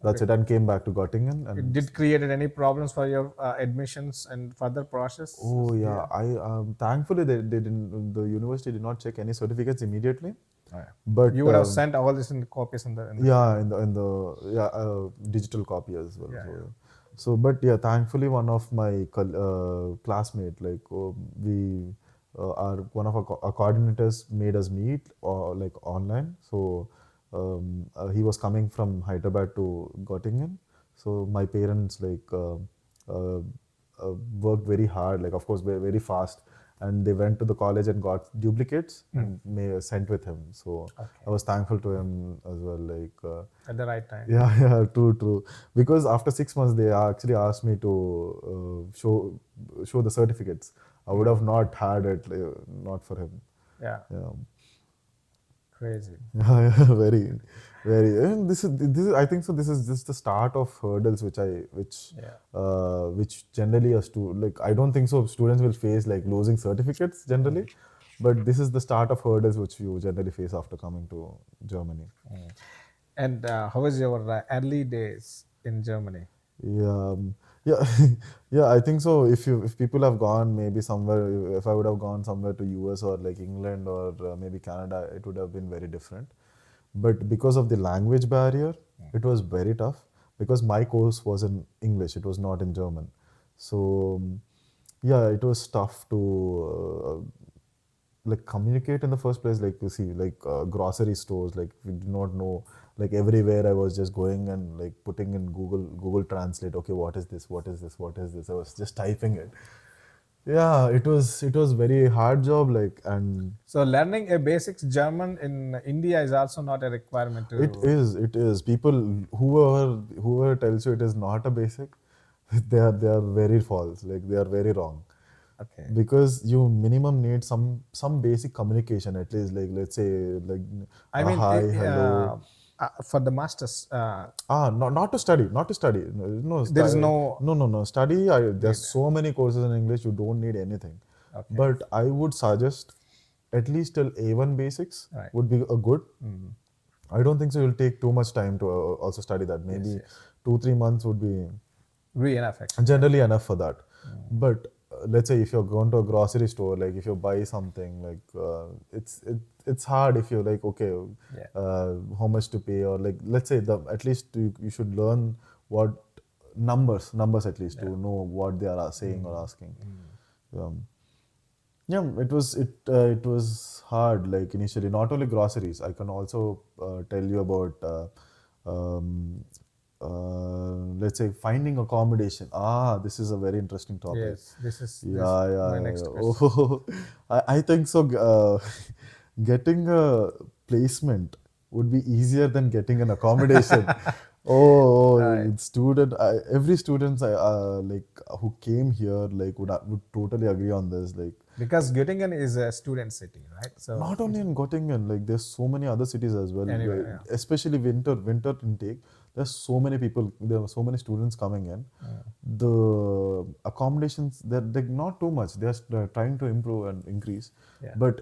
that's Okay. it, and came back to Göttingen. It And did created any problems for your admissions and further process oh yeah, here? I thankfully they didn't. The university did not check any certificates immediately, Oh, yeah. but You would have sent all this in copies in the yeah, in the yeah digital copy as well. yeah, So yeah. yeah. So but yeah, thankfully one of my classmate, like we our one of our coordinators made us meet or like online. So he was coming from Hyderabad to Göttingen. So my parents uh, worked very hard, like of course very fast, and they went to the college and got duplicates and sent with him. So I Okay. was thankful to him as well. Like At the right time. yeah, yeah, true, true. Because after 6 months, they actually asked me to show the certificates. I would have not had it, not for him. Yeah. Yeah. Crazy. Yeah, yeah, very, very. And this is. I think so. This is just the start of hurdles, Yeah. which generally like. I don't think so. Students will face like losing certificates generally, but this is the start of hurdles which you generally face after coming to Germany. And how was your early days in Germany? Yeah, yeah, yeah. I think so. If people have gone maybe somewhere, if I would have gone somewhere to US or like England or maybe Canada, it would have been very different. But because of the language barrier, it was very tough. because my course was in English, it was not in German. So yeah, it was tough to like communicate in the first place. Like you see, like grocery stores, like we did not know, like everywhere I was just going and like putting in Google Translate, okay, what is this, what is this, what is this, I was just typing it. Yeah, it was very hard job, like. And So learning a basic German in India is also not a requirement to. it is people, whoever tells you it is not a basic, they are very false, like they are very wrong. Okay. Because you minimum need some basic communication, at least, like let's say, like I a mean, hi, hello. for the masters, Not to study, not to study. No, there is no no. Study, there's need. so many courses in English, you don't need anything. Okay. But I would suggest at least till A1 basics Right. would be a good. I don't think so. You'll take too much time to also study that. Yes, Maybe yes. 2-3 months would be Be enough actually. generally enough for that. But let's say if you're going to a grocery store, like if you buy something, like it's hard if you're like, okay, Yeah. how much to pay, or like let's say the at least you should learn what numbers at least, to know what they are saying or asking. Um, yeah, it was hard, like initially. Not only groceries, I can also tell you about um, let's say finding accommodation. This is a very interesting topic. Yes. This Yeah, my yeah, yeah. next Yeah. question. Oh, I think so. Getting a placement would be easier than getting an accommodation. Right. Every student like who came here, like would totally agree on this. Like Because Göttingen is a student city, right? So not only in Göttingen, like there's so many other cities as well. anywhere, Especially winter intake. There's so many people. There are so many students coming in. The accommodations, they're not too much. They're trying to improve and increase, yeah. but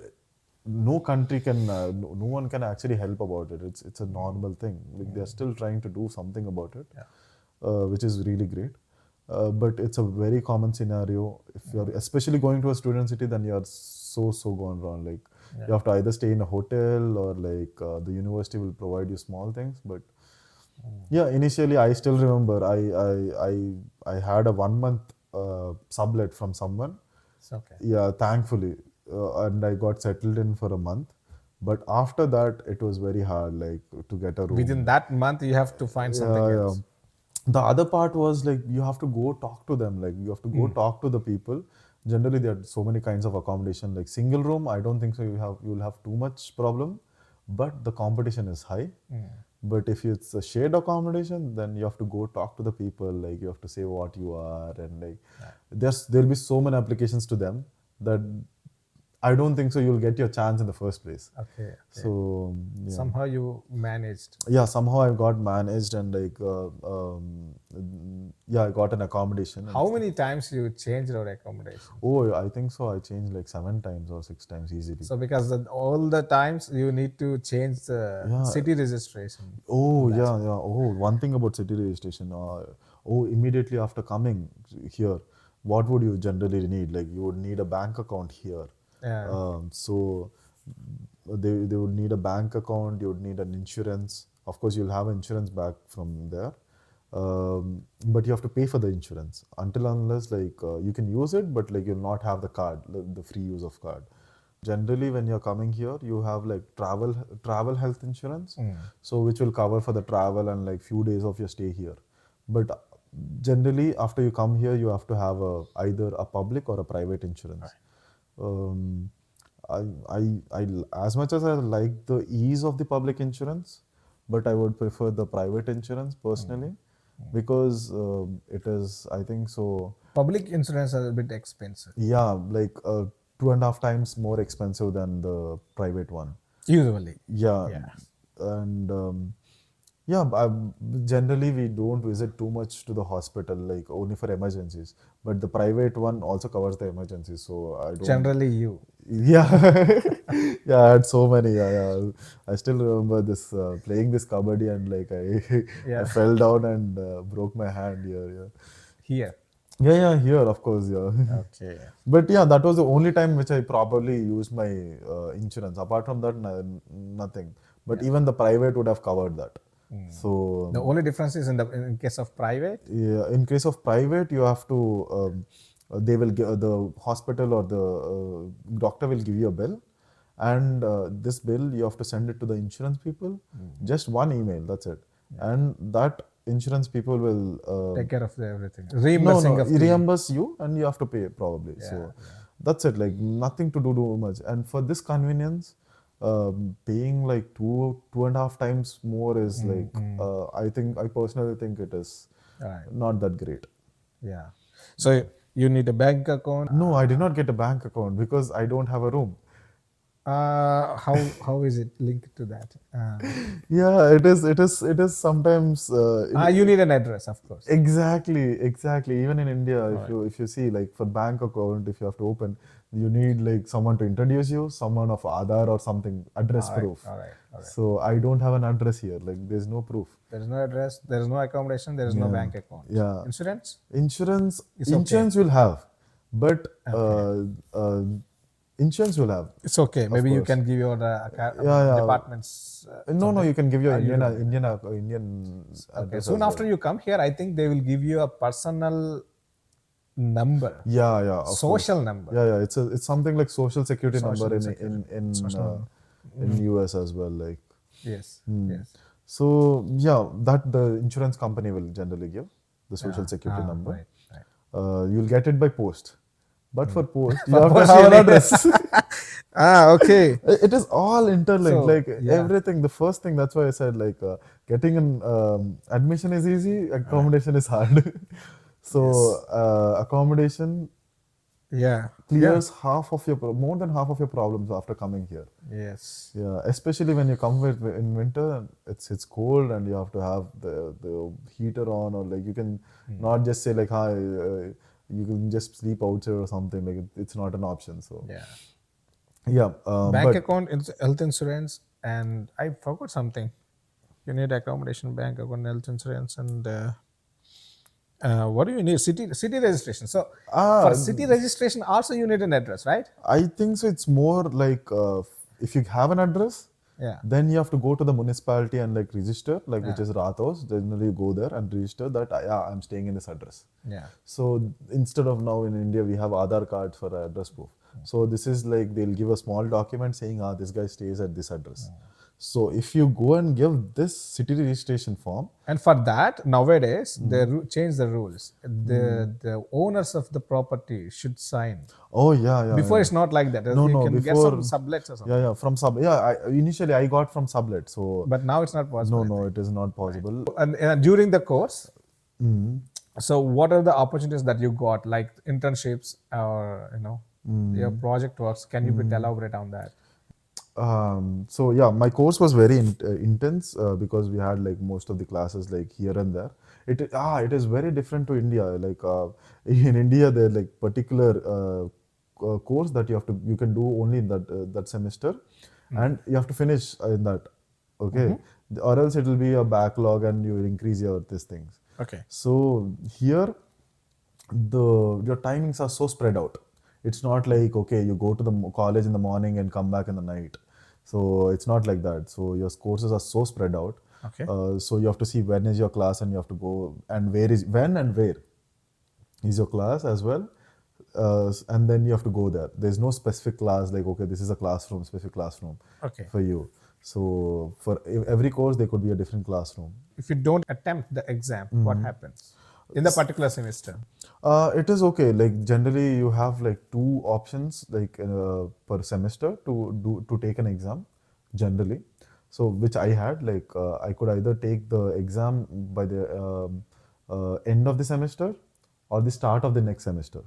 no country can, no one can actually help about it. It's a normal thing. Like they're still trying to do something about it, Yeah. which is really great. But it's a very common scenario. If you're especially going to a student city, then you're so gone wrong. Like you have to either stay in a hotel, or like the university will provide you small things. But yeah, initially I still remember I had a 1 month sublet from someone. It's okay. Yeah, thankfully, and I got settled in for a month. But after that, it was very hard, like to get a Within room. that month, you have to find something Yeah, yeah. else. The other part was like you have to go talk to them. Like you have to go talk to the people. Generally, there are so many kinds of accommodation. Like single room, I don't think so. You'll have too much problem, but the competition is high. But if it's a shared accommodation, then you have to go talk to the people. Like you have to say what you are, and like there'll be so many applications to them that I don't think so. You'll get your chance in the first place. Okay. Okay. So yeah. Somehow you managed. Yeah, somehow I got managed, and like yeah, I got an accommodation. How many times you changed your accommodation? Oh, I think so. I changed like 7 times or 6 times easily. So because all the times you need to change the Yeah. city registration. Oh yeah, yeah. Oh, one thing about city registration. Immediately after coming here, what would you generally need? Like you would need a bank account here. Yeah. So they would need a bank account. You would need an insurance. Of course, you'll have insurance back from there. But you have to pay for the insurance until unless like you can use it, but like you'll not have the card, the free use of card. Generally, when you're coming here, you have like travel health insurance, so which will cover for the travel and like few days of your stay here. But generally, after you come here, you have to have either a public or a private insurance. Um, as much as I like the ease of the public insurance, but I would prefer the private insurance personally, because it is, I think so. Public insurance is a bit expensive. Yeah, like 2.5 times more expensive than the private one. Usually. Yeah, Yeah. and yeah, generally we don't visit too much to the hospital, like only for emergencies. But the private one also covers the emergencies, so I don't. Generally you. Yeah, yeah, I had so many. Yeah, yeah. I still remember this playing this kabaddi, and like I Yeah. I fell down and broke my hand here. Yeah. Here. Yeah, here, of course, yeah. Okay. But yeah, that was the only time which I properly used my insurance. Apart from that, nothing. But even the private would have covered that. So The only difference is in case of private. yeah, in case of private, you have to they will give the hospital or the doctor will give you a bill, and this bill you have to send it to the insurance people. Just one email, that's it, and that insurance people will Take care of everything. no, Reimbursing no, of the. reimburse you, and you have to pay probably. Yeah. So that's it. Like nothing to do too much. And for this convenience, paying like two and a half times more is like I personally think it is Right. not that great. Yeah. So you need a bank account. No, I did not get a bank account because I don't have a room. How is it linked to that? Yeah, it is sometimes You need an address, of course. exactly. Even in India, Right. if you see like for bank account, if you have to open, you need like someone to introduce you, someone of Aadhaar or something, address All right. proof. All right. All right. So I don't have an address here. Like there's no proof. There is no address. There is no accommodation. There is no Yeah, bank account. yeah. Insurance. Insurance, It's okay. insurance will have, but Okay. insurance will have, It's okay. of Maybe you course. can give your Yeah, yeah. departments No, something. you can give your You Indian don't need it. Indian Okay. address Soon as after well. you come here, I think they will give you a personal number, Yeah, of course. social number, Yeah. It's something like social security number social in security, social. US as well. Like Yes. hmm. Yes. So yeah, that the insurance company will generally give the social security number. Right. Right. You'll get it by post, but for post you For have to post have you an need. address. Okay. It is all interlinked. So Like yeah. everything. The first thing, that's why I said like getting an admission is easy, accommodation is hard. So Yes. accommodation Yeah. Yeah. clears more than half of your problems after coming here. Yes. Yeah, especially when you come in winter, and it's cold, and you have to have the heater on, or like you can not just say like hi, you can just sleep outside or something. Like it's not an option. So Yeah. yeah, Bank but account, health insurance, and I forgot something. You need accommodation, bank account, health insurance, and what do you need? City registration. So for ah, city registration, also you need an address, right? I think so. It's more like if you have an address, Yeah. then you have to go to the municipality and like register, like which Yeah. is Rathos. Generally, you go there and register that yeah, I'm staying in this address. Yeah. So instead of now in India, we have Aadhaar cards for address proof. So this is like they'll give a small document saying, this guy stays at this address. So if you go and give this city registration form, And for that, nowadays they change the rules. The owners of the property should sign. oh yeah. Before it's not like that. No, You no, can get some before sublets or something. yeah, from sub yeah. Initially I got from sublet, so But now it's not possible. I no, think. it is not possible. And during the course, so what are the opportunities that you got, like internships or your project works? Can you elaborate on that? So yeah, my course was very intense because we had like most of the classes like here and there. It is very different to India. Like in India, there are like particular course that you can do only in that semester, and you have to finish in that. Okay, or else it will be a backlog and you will increase these things. Okay. So here your timings are so spread out. It's not like okay, you go to the college in the morning and come back in the night. So it's not like that. So your courses are so spread out. Okay. So you have to see when is your class, and you have to go, and where is your class as well. And then you have to go there. There's no specific class like okay, this is a classroom, specific classroom Okay. for you. So for every course, there could be a different classroom. If you don't attempt the exam, what happens in the particular semester? It is okay. Like generally, you have like two options like per semester to take an exam. Generally, so which I had like I could either take the exam by the end of the semester or the start of the next semester.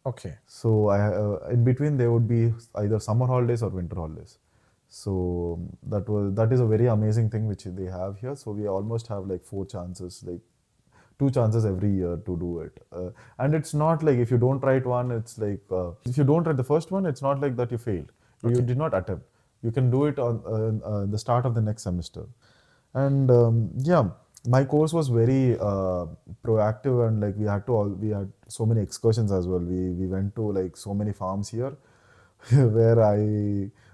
Okay. So in between there would be either summer holidays or winter holidays. So that is a very amazing thing which they have here. So we almost have like four chances, like two chances every year to do it. And it's not like if you don't write one, it's like if you don't write the first one, it's not like that you failed. You did not attempt. You can do it on the start of the next semester. And yeah, my course was very proactive, and like we had so many excursions as well. We went to like so many farms here where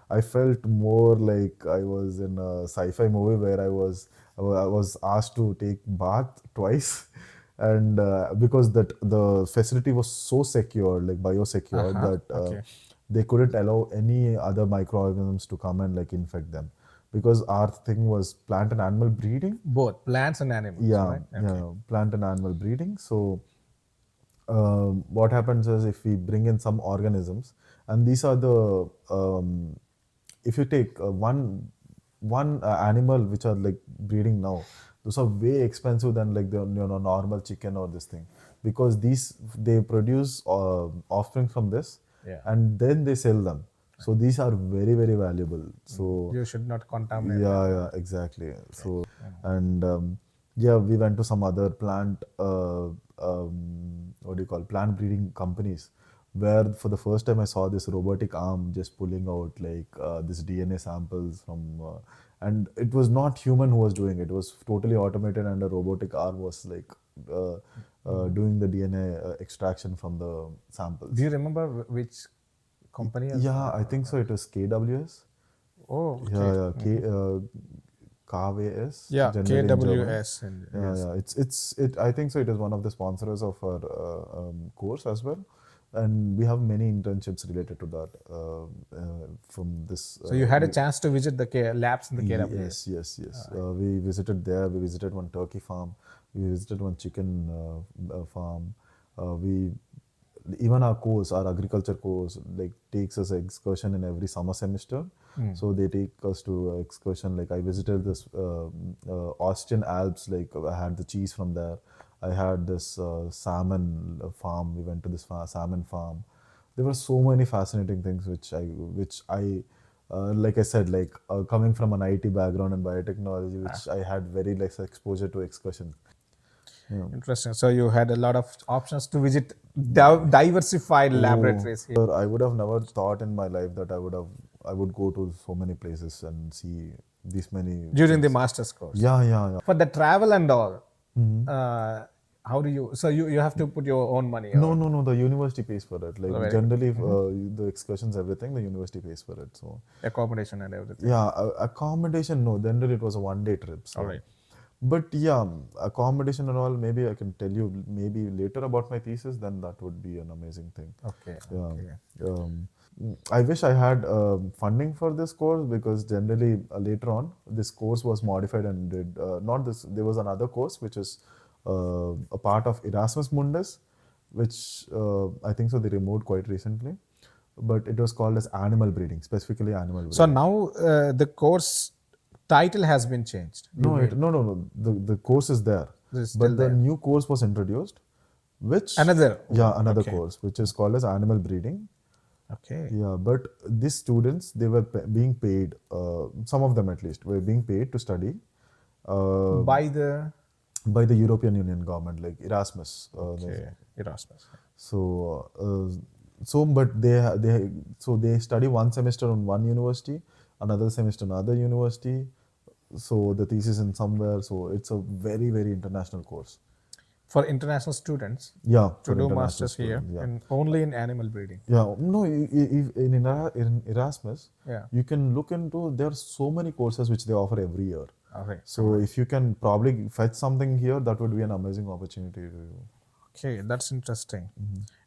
I felt more like I was in a sci-fi movie where I was asked to take bath twice, and because that the facility was so secure, like biosecured, Uh-huh. that Okay. they couldn't allow any other microorganisms to come and like infect them, because our thing was plant and animal breeding. Both plants and animals, Yeah, right? Okay. yeah, plant and animal breeding. So what happens is if we bring in some organisms, and these are the if you take one animal which are like breeding now, those are way expensive than like the normal chicken or this thing, because these they produce offspring from this, Yeah. and then they sell them. So these are very very valuable. So You should not contaminate them. yeah, yeah, exactly. Okay. So, and yeah, we went to some other plant, what do you call, plant breeding companies, where for the first time I saw this robotic arm just pulling out like this DNA samples from, and it was not human who was doing it. It was totally automated, and a robotic arm was like uh, doing the DNA extraction from the Do samples. you remember which company has? Yeah, I think so. It was KWS. Oh, Yeah, okay. yeah. KWS, Yeah, generally in German. KWS. And Yeah, yes. yeah. It. I think so. It is one of the sponsors of our course as well, and we have many internships related to that from this. So you had a chance to visit the labs in the Yes, KWS. yes, yes. We visited there. We visited one turkey farm. We visited one chicken farm. We even our course, our agriculture course, like takes us an excursion in every summer semester. So they take us to excursion. Like I visited this Austrian Alps. Like I had the cheese from there. I had this salmon farm. We went to this salmon farm. There were so many fascinating things which I like I said, like coming from an IT background and biotechnology, which I had very less exposure to excursion. Yeah. Interesting. So you had a lot of options to visit diversified Oh, laboratories here I would have never thought in my life that I would go to so many places and see these many during the things. master's course. Yeah, yeah, yeah. For the travel and all, how do you? So you have to put your own money No, or no, no. The university pays for it. Like very good. generally, the excursions, everything, the university pays for it. So Accommodation and everything. yeah, accommodation. No, generally it was a 1 day trip. All So, right. but yeah, accommodation and all. Maybe I can tell you maybe later about my thesis. Then that would be an amazing thing. Okay. Yeah. Okay. I wish I had funding for this course, because generally later on this course was modified and did not this. There was another course which is a part of Erasmus Mundus, which I think so they removed quite recently, but it was called as animal breeding, specifically animal So breeding. now the course title has been changed. You No, mean no. The course is there, it is still but the there? new course was introduced, which Another yeah, one. another Okay. course which is called as animal breeding. Okay. Yeah, but these students, they were being paid, some of them at least, were being paid to study uh, By the by the European Union government, like Erasmus. okay Erasmus. But they study one semester on one university, another semester in another university. So the thesis in somewhere. So it's a very very international course. For international students Yeah, to for do international masters here students. Yeah. and only in animal breeding. Yeah, no, in Erasmus, Yeah. you can look into, there are so many courses which they offer every year. Okay. So if you can probably fetch something here, that would be an amazing opportunity to you. Okay, that's interesting.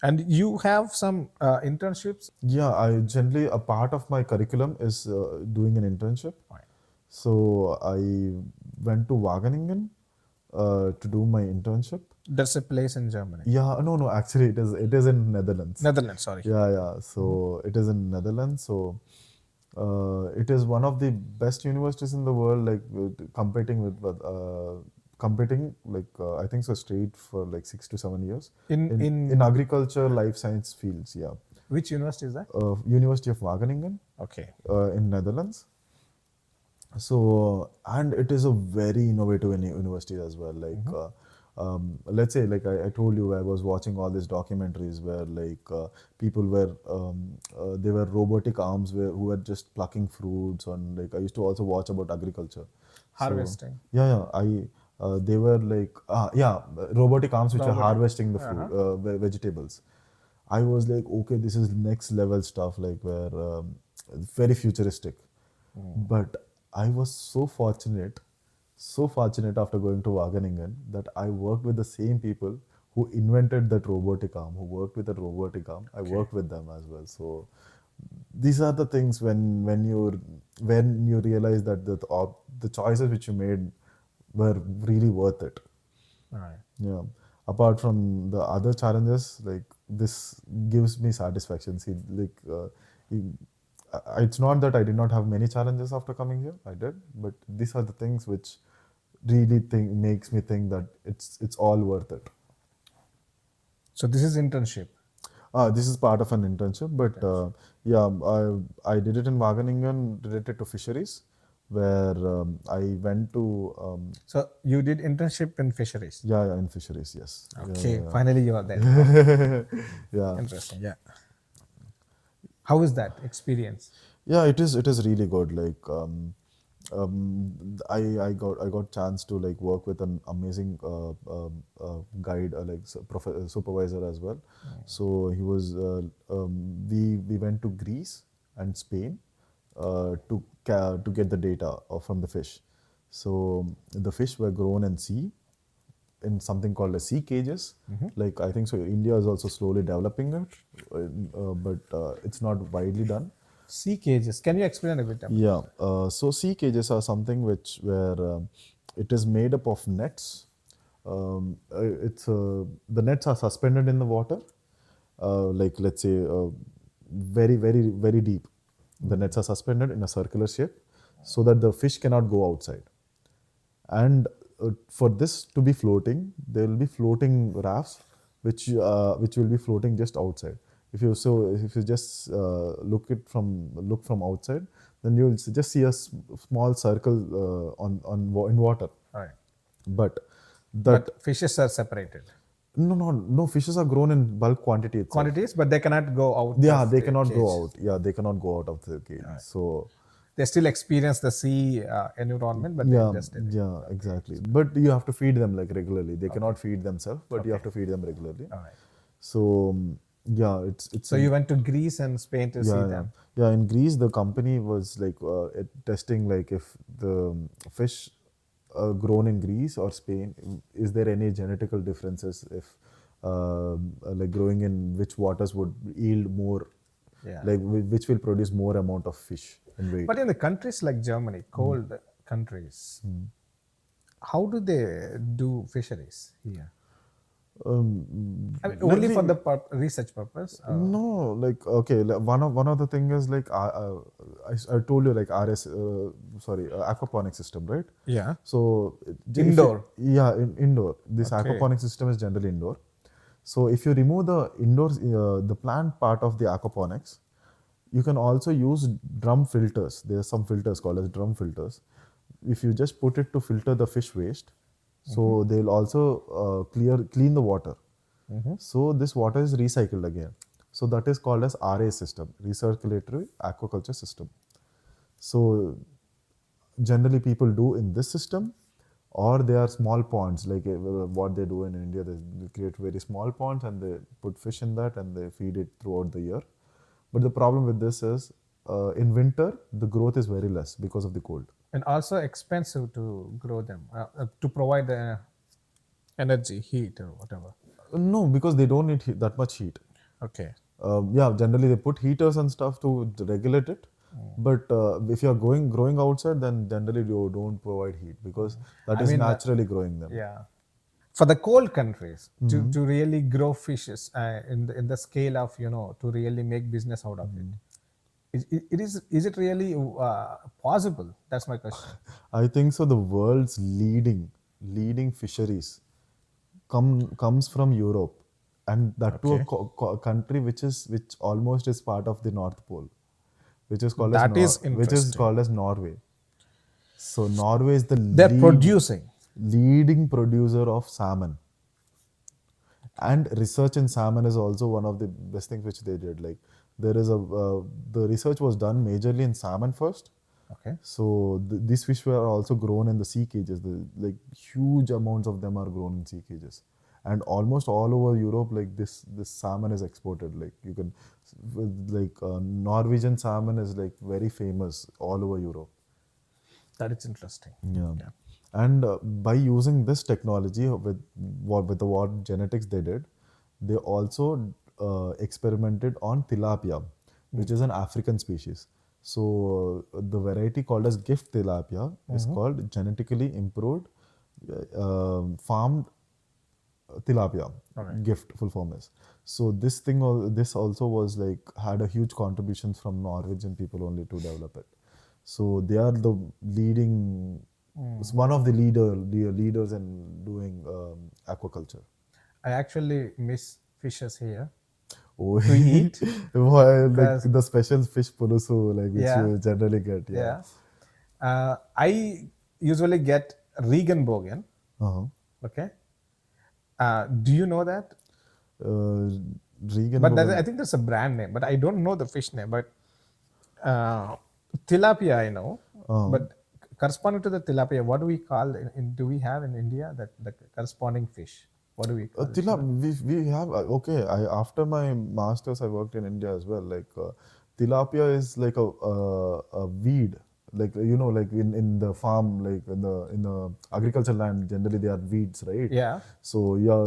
And you have some internships. Yeah, I generally, a part of my curriculum is doing an internship. Fine. So I went to Wageningen to do my internship. That's a place in Germany. Yeah, no, actually it is in Netherlands. Netherlands, sorry. Yeah. So it is in Netherlands. So it is one of the best universities in the world, like competing like I think so straight for like 6 to 7 years in agriculture, life science fields. Yeah, Which university is that? University of Wageningen Okay. in Netherlands. So and it is a very innovative university as well. Like let's say, like I told you, I was watching all these documentaries where like people were they were robotic arms who were just plucking fruits, and like I used to also watch about agriculture. Harvesting. So yeah, I they were like robotic arms which are Robotic. harvesting the fruit vegetables. I was like, okay, this is next level stuff. Like where very futuristic. But I was so fortunate after going to Wageningen that I worked with the same people who invented that robotic arm, who worked with the robotic arm. I Okay. worked with them as well. So these are the things when you realize that the choices which you made were really worth it. All right. Yeah. Apart from the other challenges, like this gives me satisfaction. See, like you- it's not that I did not have many challenges after coming here. I did, but these are the things which really think makes me think that it's all worth it. So this is internship. This is part of an internship, but Internship. yeah, I did it in Wageningen related to fisheries, where I went to So you did internship in fisheries. yeah, in fisheries, yes. Okay, finally you are there. Yeah. Interesting. Yeah. How is that experience? Yeah, it is really good. Like I got chance to like work with an amazing guide, like supervisor as well. So he was we went to Greece and Spain to get the data from the fish. So the fish were grown in sea in something called as sea cages. Like I think so, India is also slowly developing it, but it's not widely done. Sea cages. Can you explain a bit about Yeah, that? so sea cages are something which where it is made up of nets. It's The nets are suspended in the water, like let's say very deep. The nets are suspended in a circular shape, so that the fish cannot go outside. And for this to be floating, there will be floating rafts which will be floating just outside. If you just look from outside, then you'll just see a small circle in water. All right. But that But fishes are separated. no, fishes are grown in bulk quantity itself. Quantities, but they cannot go out Yeah, of they the cannot cage. go out. Yeah, they cannot go out of the cage. So They still experience the sea environment, but they yeah, just did it. yeah, Okay. exactly. But you have to feed them like regularly. They cannot feed themselves, but you have Okay. to feed them regularly. All right. So yeah, it's So an you went to Greece and Spain to see yeah, them. yeah. In Greece, the company was like testing like if the fish grown in Greece or Spain, is there any genetical differences if like growing in which waters would yield more, Yeah. like which will produce more amount of fish in weight. But in the countries like Germany, cold countries, how do they do fisheries here? I mean, Let only for me the research purpose? No, like okay, like one of the thing is like I told you like aquaponic system, right? Yeah. So Indoor. yeah, indoor. This Okay. aquaponic system is generally indoor. So if you remove the indoors the plant part of the aquaponics, you can also use drum filters. There are some filters called as drum filters. If you just put it to filter the fish waste, so they'll also clean the water. So this water is recycled again. So that is called as RA system, recirculatory aquaculture system. So generally people do in this system, or they are small ponds like what they do in India. They create very small ponds and they put fish in that and they feed it throughout the year. But the problem with this is in winter the growth is very less because of the cold. And also expensive to grow them, to provide the energy, heat, or whatever. No, because they don't need that much heat. Okay. Yeah, generally they put heaters and stuff to regulate it. But if you are growing outside, then generally you don't provide heat because that I is mean, naturally growing them. yeah. For the cold countries, to really grow fishes in the scale of, to really make business out of it, is it really possible? That's my question. I think so. The world's leading fisheries comes from Europe, and that to a Okay. country which almost is part of the North Pole, That is Which is interesting. called as Norway. So Norway is the They're producing. leading producer of salmon. And research in salmon is also one of the best things which they did. Like there is a the research was done majorly in salmon first. Okay. So these fish were also grown in the sea cages. Like huge amounts of them are grown in sea cages, and almost all over Europe, like this salmon is exported. Like you can, like Norwegian salmon is like very famous all over Europe. That is interesting. Yeah. Yeah. And by using this technology with the what genetics they did, they also experimented on tilapia, which is an African species. So the variety called as gift tilapia is called genetically improved farmed tilapia. All right. Gift full form is. So this also was like had a huge contributions from Norwegian people only to develop it. So they are the leading, it's one of the leaders in doing aquaculture. I actually miss fishes here Oh, to eat like because the special fish pulusu, like which yeah, you generally get, yeah. yeah. I usually get Regenbogen. Uh-huh. Okay. Do you know that? Uh, But that, I Regenbogen. think that's a brand name, but I don't know the fish name. But uh, tilapia, I know. Uh-huh. But corresponding to the tilapia, what do we call? Do we have in India that the corresponding fish? What do we call it? We have okay. I after my masters I worked in India as well. Like tilapia is like a weed. Like like in the farm, like in the agricultural land, generally they are weeds, right? Yeah, So yeah,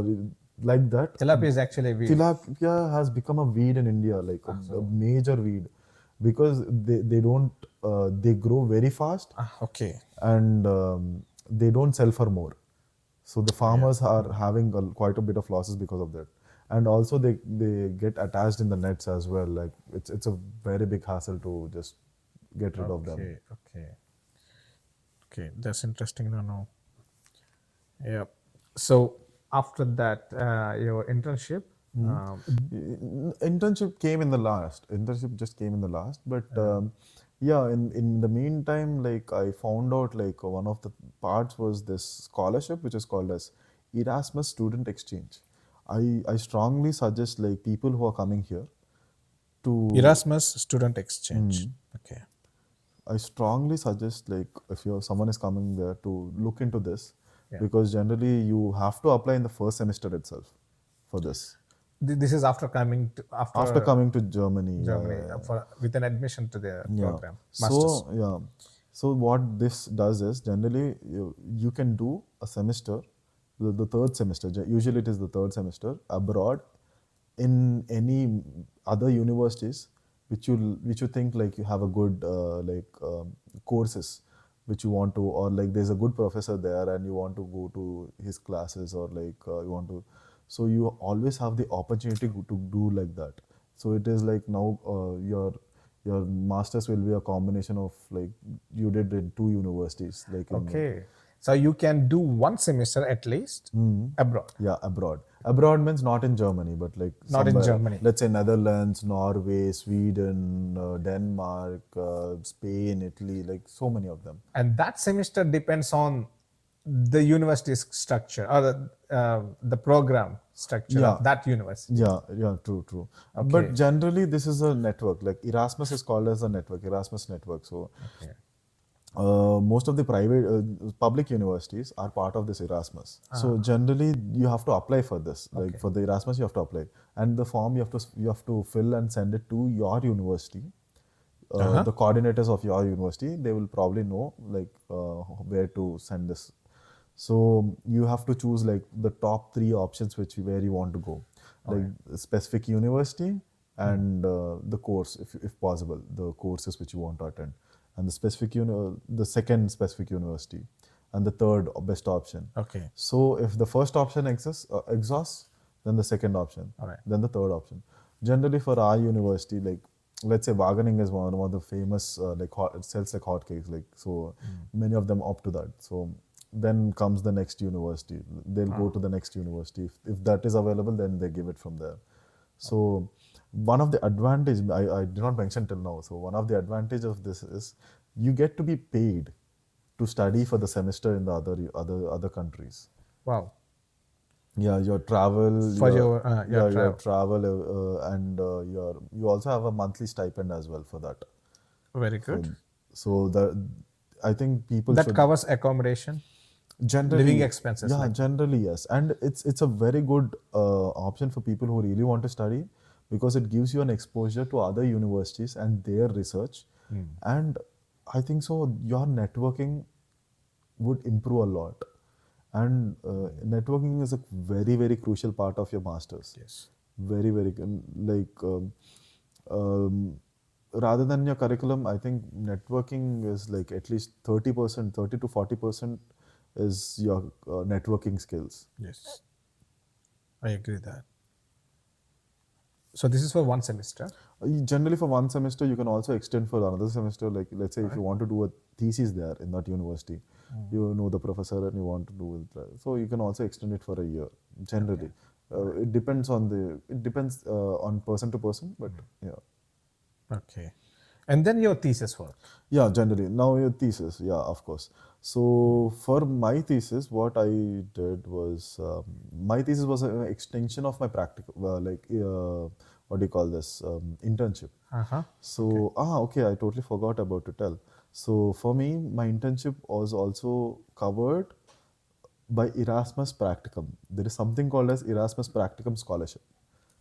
like that. tilapia is actually a weed. Tilapia has become a weed in India, like a So major weed, because they don't they grow very fast, okay. and they don't sell for more. So the Yeah. farmers are having quite a bit of losses because of that, and also they get attached in the nets as well. Like it's a very big hassle to just get rid of them. Okay. Okay. Okay. That's interesting to know. Yeah. So after that, your internship. Um, Internship came in the last. Internship just came in the last, but yeah, in the meantime, like I found out like one of the parts was this scholarship which is called as Erasmus Student Exchange. I strongly suggest like people who are coming here to Erasmus Student Exchange. Okay. I strongly suggest like if you're someone is coming there to look into this, Yeah. because generally you have to apply in the first semester itself for this. This is after coming to After after coming to Germany, yeah, Germany yeah, yeah. for with an admission to the Yeah. program masters. So yeah. So what this does is generally you can do a semester, the third semester. Usually it is the third semester abroad in any other universities which you think like you have a good courses which you want to, or like there's a good professor there and you want to go to his classes, or like you want to, so you always have the opportunity to do like that. So it is like now your masters will be a combination of like you did in two universities, like in Okay. So you can do one semester at least abroad, yeah, abroad. Abroad means not in Germany, but like not in somewhere, Germany. let's say Netherlands, Norway, Sweden, Denmark, Spain, Italy, like so many of them. And that semester depends on the university's structure or the program structure Yeah, of that university. yeah, true, true. But Okay. generally, this is a network. Like Erasmus is called as a network, Erasmus network. So Okay. most of the private public universities are part of this Erasmus. So generally you have to apply for this, like Okay. for the Erasmus you have to apply, and the form you have to fill and send it to your university. Uh-huh. The coordinators of your university, they will probably know like where to send this. So you have to choose like the top three options where you want to go, like the specific university and the course, if possible, the courses which you want to attend, and the second specific university, and the third best option. Okay. So if the first option exhausts, then the second option, All right. then the third option. Generally, for our university, like let's say Wageningen is one of the famous it sells like hotcakes, like so many of them opt to that. So then comes the next university. They'll go to the next university. If that is available, then they give it from there. So one of the advantage I did not mention till now. So one of the advantage of this is you get to be paid to study for the semester in the other countries. Wow. Yeah, your travel, For your your travel. travel, and you also have a monthly stipend as well for that. Very So good. so the I think people That should, covers accommodation. living Generally, expenses, yeah, like. generally yes, and it's a very good option for people who really want to study because it gives you an exposure to other universities and their research, and I think so your networking would improve a lot, and networking is a very crucial part of your masters. Yes. Very like rather than your curriculum, I think networking is like at least 30%, 30 to 40% is your networking skills. Yes, I agree that. So this is for one semester. Generally, for one semester, you can also extend for another semester. Like, let's say if Right. you want to do a thesis there in that university, you know the professor and you want to do it. So you can also extend it for a year. Generally, it depends on on person to person, but yeah. Okay. And then your thesis work. Yeah, generally. Now your thesis, yeah, of course. So for my thesis, what I did was my thesis was an extension of my practical, what do you call this, internship. Uh-huh. So okay, I totally forgot about to tell. So for me, my internship was also covered by Erasmus Practicum. There is something called as Erasmus Practicum scholarship.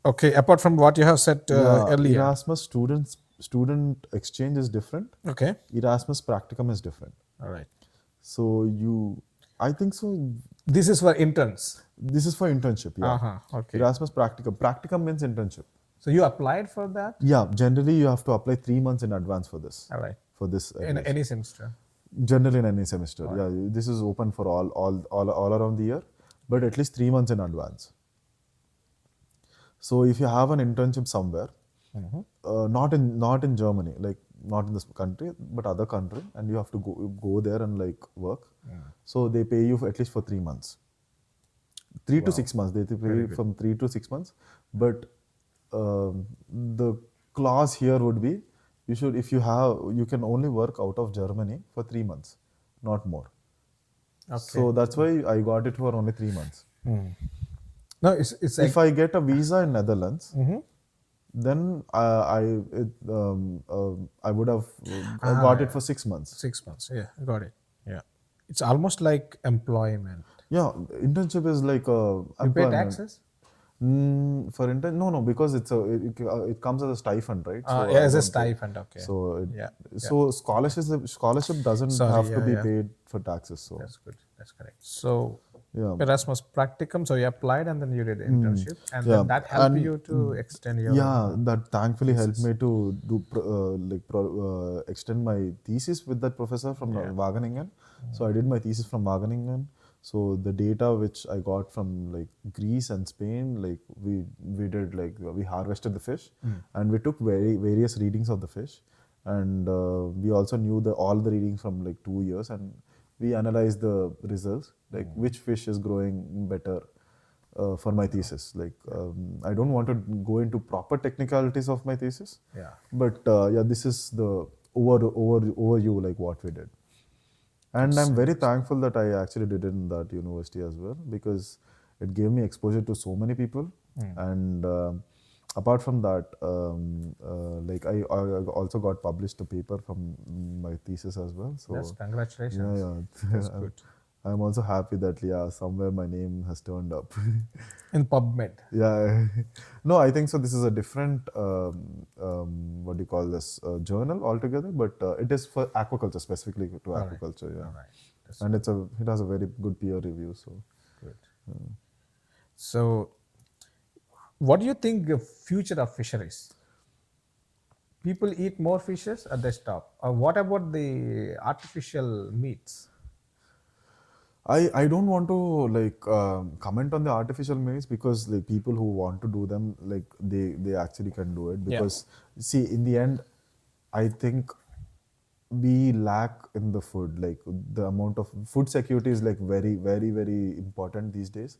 Okay, apart from what you have said Yeah, earlier. Erasmus student exchange is different. Okay. Erasmus Practicum is different. All right. So I think so. This is for interns. This is for internship, yeah. Uh-huh. Okay. Erasmus Practicum. Practicum means internship. So you applied for that? Yeah, generally you have to apply 3 months in advance for this. All right. For this, In any semester. generally in any semester. All Yeah, this is open for all around the year, but at least 3 months in advance. So if you have an internship somewhere, not in Germany, like not in this country, but other country, and you have to go there and like work. So they pay you for at least for 3 months, 3 to 6 months. They pay you from 3 to 6 months, but the clause here would be you should if you can only work out of Germany for 3 months, not more. Okay. So that's why I got it for only 3 months. No, it's like If I get a visa in Netherlands, then I would have got it for 6 months. 6 months. Yeah, I got it. Yeah. It's almost like employment. Yeah, internship is like a You pay employment. taxes? For intern, no, because it comes as a stipend, right? So Yeah, I as a don't pay. stipend. Okay. So Yeah. so scholarship doesn't Sorry, have to be yeah. paid for taxes. So That's good. That's correct. So yeah, Erasmus practicum. So you applied and then you did internship, and yeah, then that helped and you to extend your. yeah, that thankfully helped thesis. me to extend my thesis with that professor from Wageningen. So I did my thesis from Wageningen. So the data which I got from like Greece and Spain, like we did like we harvested the fish, and we took various readings of the fish, and we also knew all the readings from like 2 years, and we analyzed the results, like which fish is growing better for my thesis. Like I don't want to go into proper technicalities of my thesis, Yeah. but yeah, this is the overview like what we did. And I'm very thankful that I actually did it in that university as well, because it gave me exposure to so many people. And apart from that, like I also got published a paper from my thesis as well. So Yes, congratulations. yeah. That's good. I'm also happy that somewhere my name has turned up. In PubMed. Yeah, no, I think so. This is a different, what do you call this, journal altogether, but it is for aquaculture, specifically to aquaculture. Yeah, All right. That's and it has a very good peer review. So good. So, what do you think the future of fisheries? People eat more fishes or they stop? Or what about the artificial meats? I don't want to like comment on the artificial meats, because like people who want to do them, like they actually can do it, because see, in the end, I think we lack in the food. Like the amount of food security is like very important these days,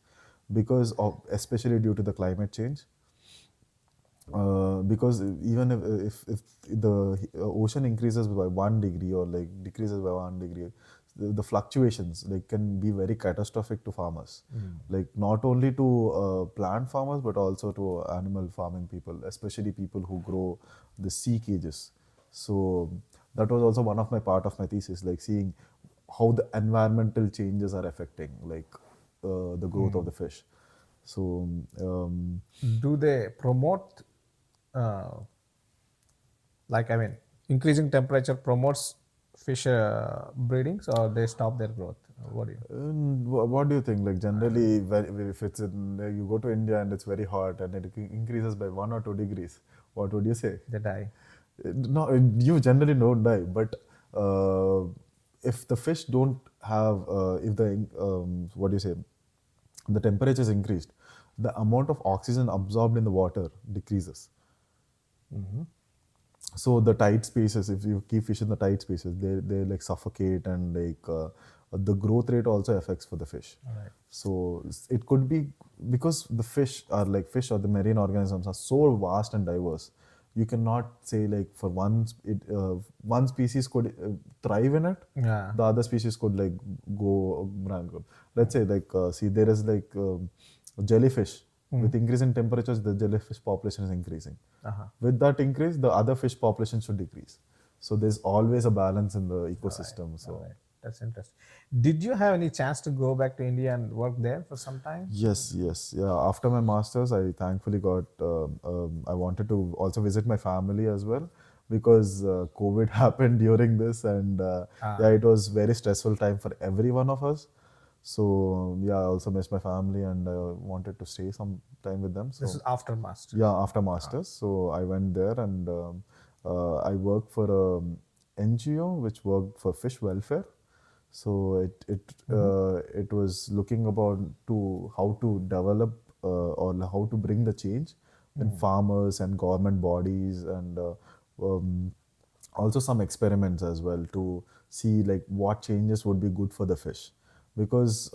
because of especially due to the climate change. Because even if the ocean increases by 1 degree or like decreases by 1 degree, the fluctuations like can be very catastrophic to farmers. Like not only to plant farmers, but also to animal farming people, especially people who grow the sea cages. So that was also one of my part of my thesis, like seeing how the environmental changes are affecting like the growth of the fish. So Do they promote, uh, like, I mean, increasing temperature promotes fish breedings, or they stop their growth? What do you? what do you think? Like generally, if it's in, you go to India and it's very hot and it increases by 1 or 2 degrees, what would you say? They die. No, you generally don't die, but if the fish don't have, if the what do you say, the temperature is increased, the amount of oxygen absorbed in the water decreases. So the tight spaces, if you keep fish in the tight spaces, they like suffocate, and like the growth rate also affects for the fish. Right. So it could be because the fish are like fish or the marine organisms are so vast and diverse. You cannot say like for one species could thrive in it, Yeah. the other species could like go bankrupt. Let's say like see there is like jellyfish. With increasing temperatures, the jellyfish population is increasing. Uh-huh. With that increase, the other fish population should decrease. So there's always a balance in the ecosystem. All So right. That's interesting. Did you have any chance to go back to India and work there for some time? yes, yes, yeah. After my masters, I thankfully got. I wanted to also visit my family as well because COVID happened during this, and yeah, it was very stressful time for every one of us. So yeah, I also missed my family and wanted to stay some time with them. This So is after master. yeah, after masters, so I went there and I worked for a NGO which worked for fish welfare. So it was looking about to how to develop or how to bring the change in farmers and government bodies, and um, also some experiments as well to see like what changes would be good for the fish, because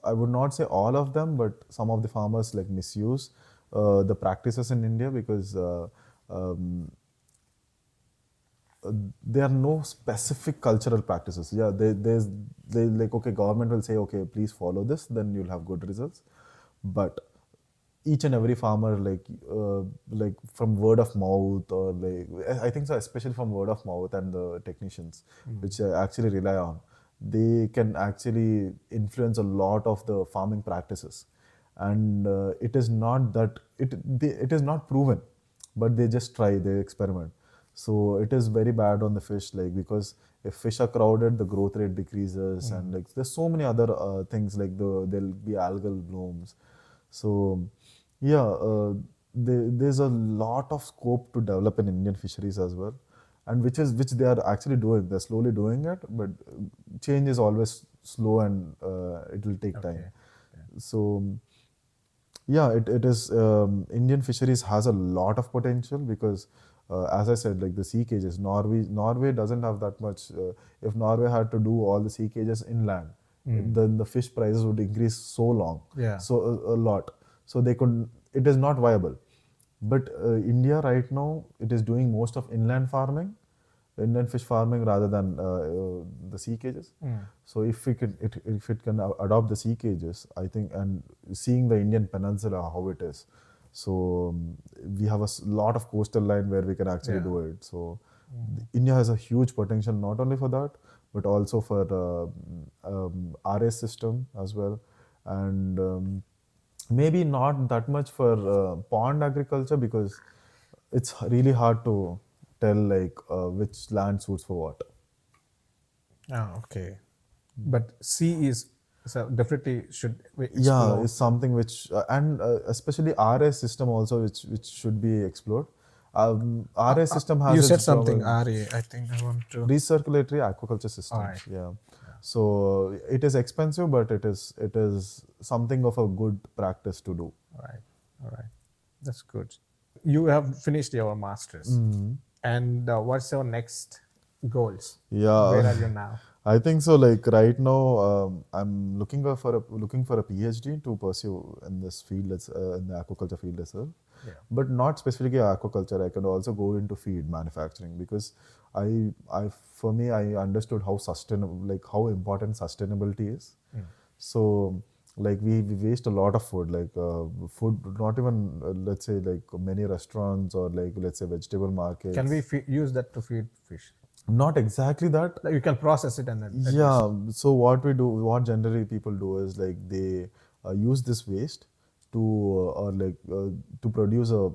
I would not say all of them, but some of the farmers like misuse the practices in India, because um, there are no specific cultural practices. Yeah, they like, okay, government will say, okay, please follow this, then you'll have good results. But each and every farmer, like from word of mouth, or like I think so, especially from word of mouth and the technicians, which I actually rely on, they can actually influence a lot of the farming practices, and it is not that it is not proven, but they just try, they experiment. So it is very bad on the fish, like, because if fish are crowded, the growth rate decreases, and like there's so many other things, like there'll be algal blooms. So yeah, there's a lot of scope to develop in Indian fisheries as well, and which they are actually doing. They're slowly doing it, but change is always slow, and it will take time. Okay. So yeah, it is. Indian fisheries has a lot of potential because, as I said, like the sea cages, Norway doesn't have that much. If Norway had to do all the sea cages inland, then the fish prices would increase so long, Yeah. so a lot. So they could. It is not viable. But India right now, it is doing most of inland farming, inland fish farming, rather than the sea cages. So if it can adopt the sea cages, I think, and seeing the Indian peninsula how it is, so we have a lot of coastal line where we can actually Yeah. do it. So India has a huge potential not only for that, but also for RS system as well, and maybe not that much for pond agriculture, because it's really hard to tell like which land suits for what. Oh, okay. But sea is, so definitely should we Yeah, explore. it's something which and especially RS system also, which should be explored. RS system You has said its something, drawback. Ari. I think I want to. Recirculatory aquaculture All system. right. Yeah. So it is expensive, but it is something of a good practice to do. All right. All right. That's good. You have finished your masters, and what's your next goals? Yeah, Where are you now? I think so. Like right now, I'm looking for a PhD to pursue in this field, in the aquaculture field as well. Yeah. But not specifically aquaculture. I can also go into feed manufacturing, because for me, I understood how sustainable, like how important sustainability is. So like we waste a lot of food, like food, not even let's say like many restaurants, or like let's say vegetable Can markets. we use that to feed fish? Not exactly that. Like you can process it and then at least. Yeah, so what we do, what generally people do is like they use this waste to or like to produce a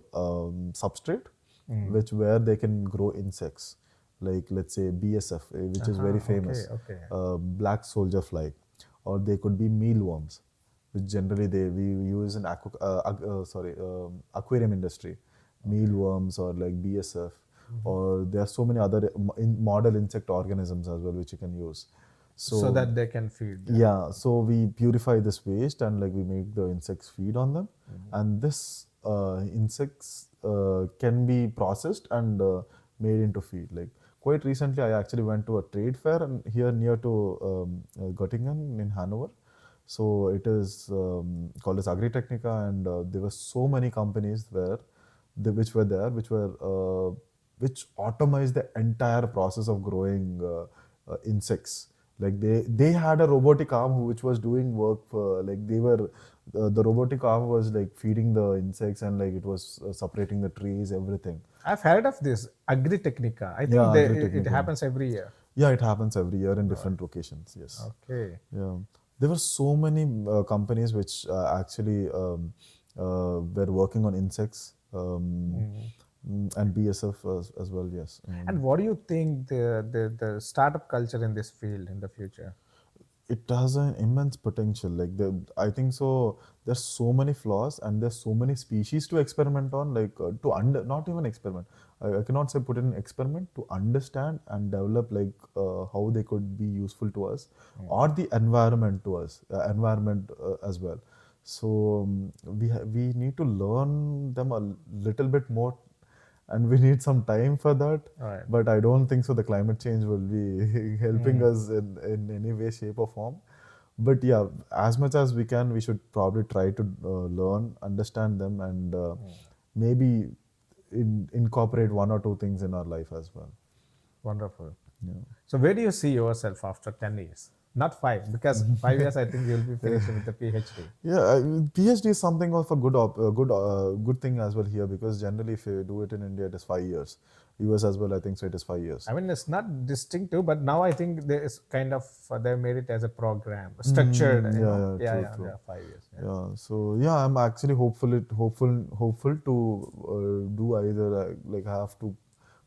substrate, which where they can grow insects, like let's say BSF, which is very Okay, famous, okay. black soldier fly, or they could be mealworms, which generally we use in aquarium industry, mealworms or like BSF, or there are so many other model insect organisms as well which you can use. So So that they can feed. yeah, so we purify this waste and like we make the insects feed on them, and this insects can be processed and made into feed. Like quite recently, I actually went to a trade fair and here near to Göttingen in Hanover. So it is called as Agritechnica, and there were so many companies where which were there, which automized the entire process of growing insects. Like they had a robotic arm which was doing work for, like they were the robotic arm was like feeding the insects and like it was separating the trees, everything. I've heard of this Agritechnica. I think Yeah, it Agritechnica. happens every year. Yeah, it happens every year in different locations. Yes. Okay. Yeah, there were so many companies which actually were working on insects and BSF as well. Yes. And what do you think the startup culture in this field in the future? It has an immense potential. Like I think so. There's so many flaws and there's so many species to experiment on. Like not even experiment. I cannot say put in an experiment to understand and develop like how they could be useful to us or the environment to us, environment as well. So we need to learn them a little bit more and we need some time for that. Right. But I don't think so. The climate change will be helping us in any way, shape, or form. But yeah, as much as we can, we should probably try to learn, understand them, and maybe incorporate one or two things in our life as well. Wonderful. Yeah. So where do you see yourself after 10 years? Not 5, because 5 years I think you'll be finishing with the PhD. Yeah, PhD is something of a good thing as well here because generally if you do it in India, it is 5 years. US as well, I think so. It is 5 years. I mean, it's not distinctive, but now I think there is kind of, they made it as a program, structured, Yeah, yeah, Yeah, true, yeah, true. yeah, 5 years. Yeah. Yeah, so yeah, I'm actually hopeful to do either like I have two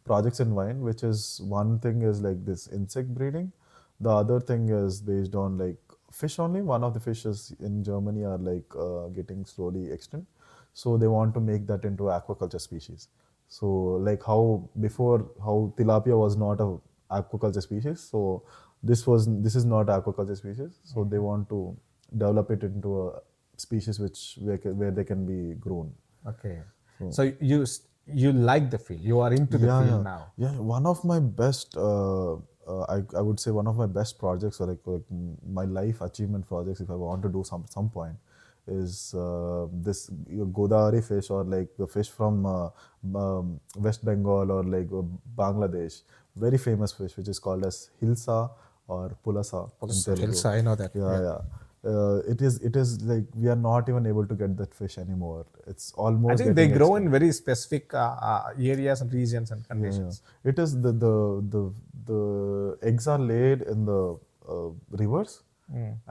projects in mind, which is one thing is like this insect breeding, the other thing is based on like fish only. One of the fishes in Germany are like getting slowly extinct, so they want to make that into aquaculture species. So like how before how tilapia was not a aquaculture species, so this is not aquaculture species, so they want to develop it into a species where they can be grown. Okay. So So you like the field, you are into the yeah, field yeah, now. yeah. One of my best, I would say one of my best projects, or my life achievement projects, if I want to do some point, is this Godavari fish or like the fish from West Bengal or like Bangladesh. Very famous fish, which is called as hilsa or pulasa in Also, Telugu. Hilsa, I know that. Yeah, yeah. It is like we are not even able to get that fish anymore. It's I almost think they getting grow extinct. in very specific areas and regions and Yeah, yeah. conditions. It is the eggs are laid in the rivers,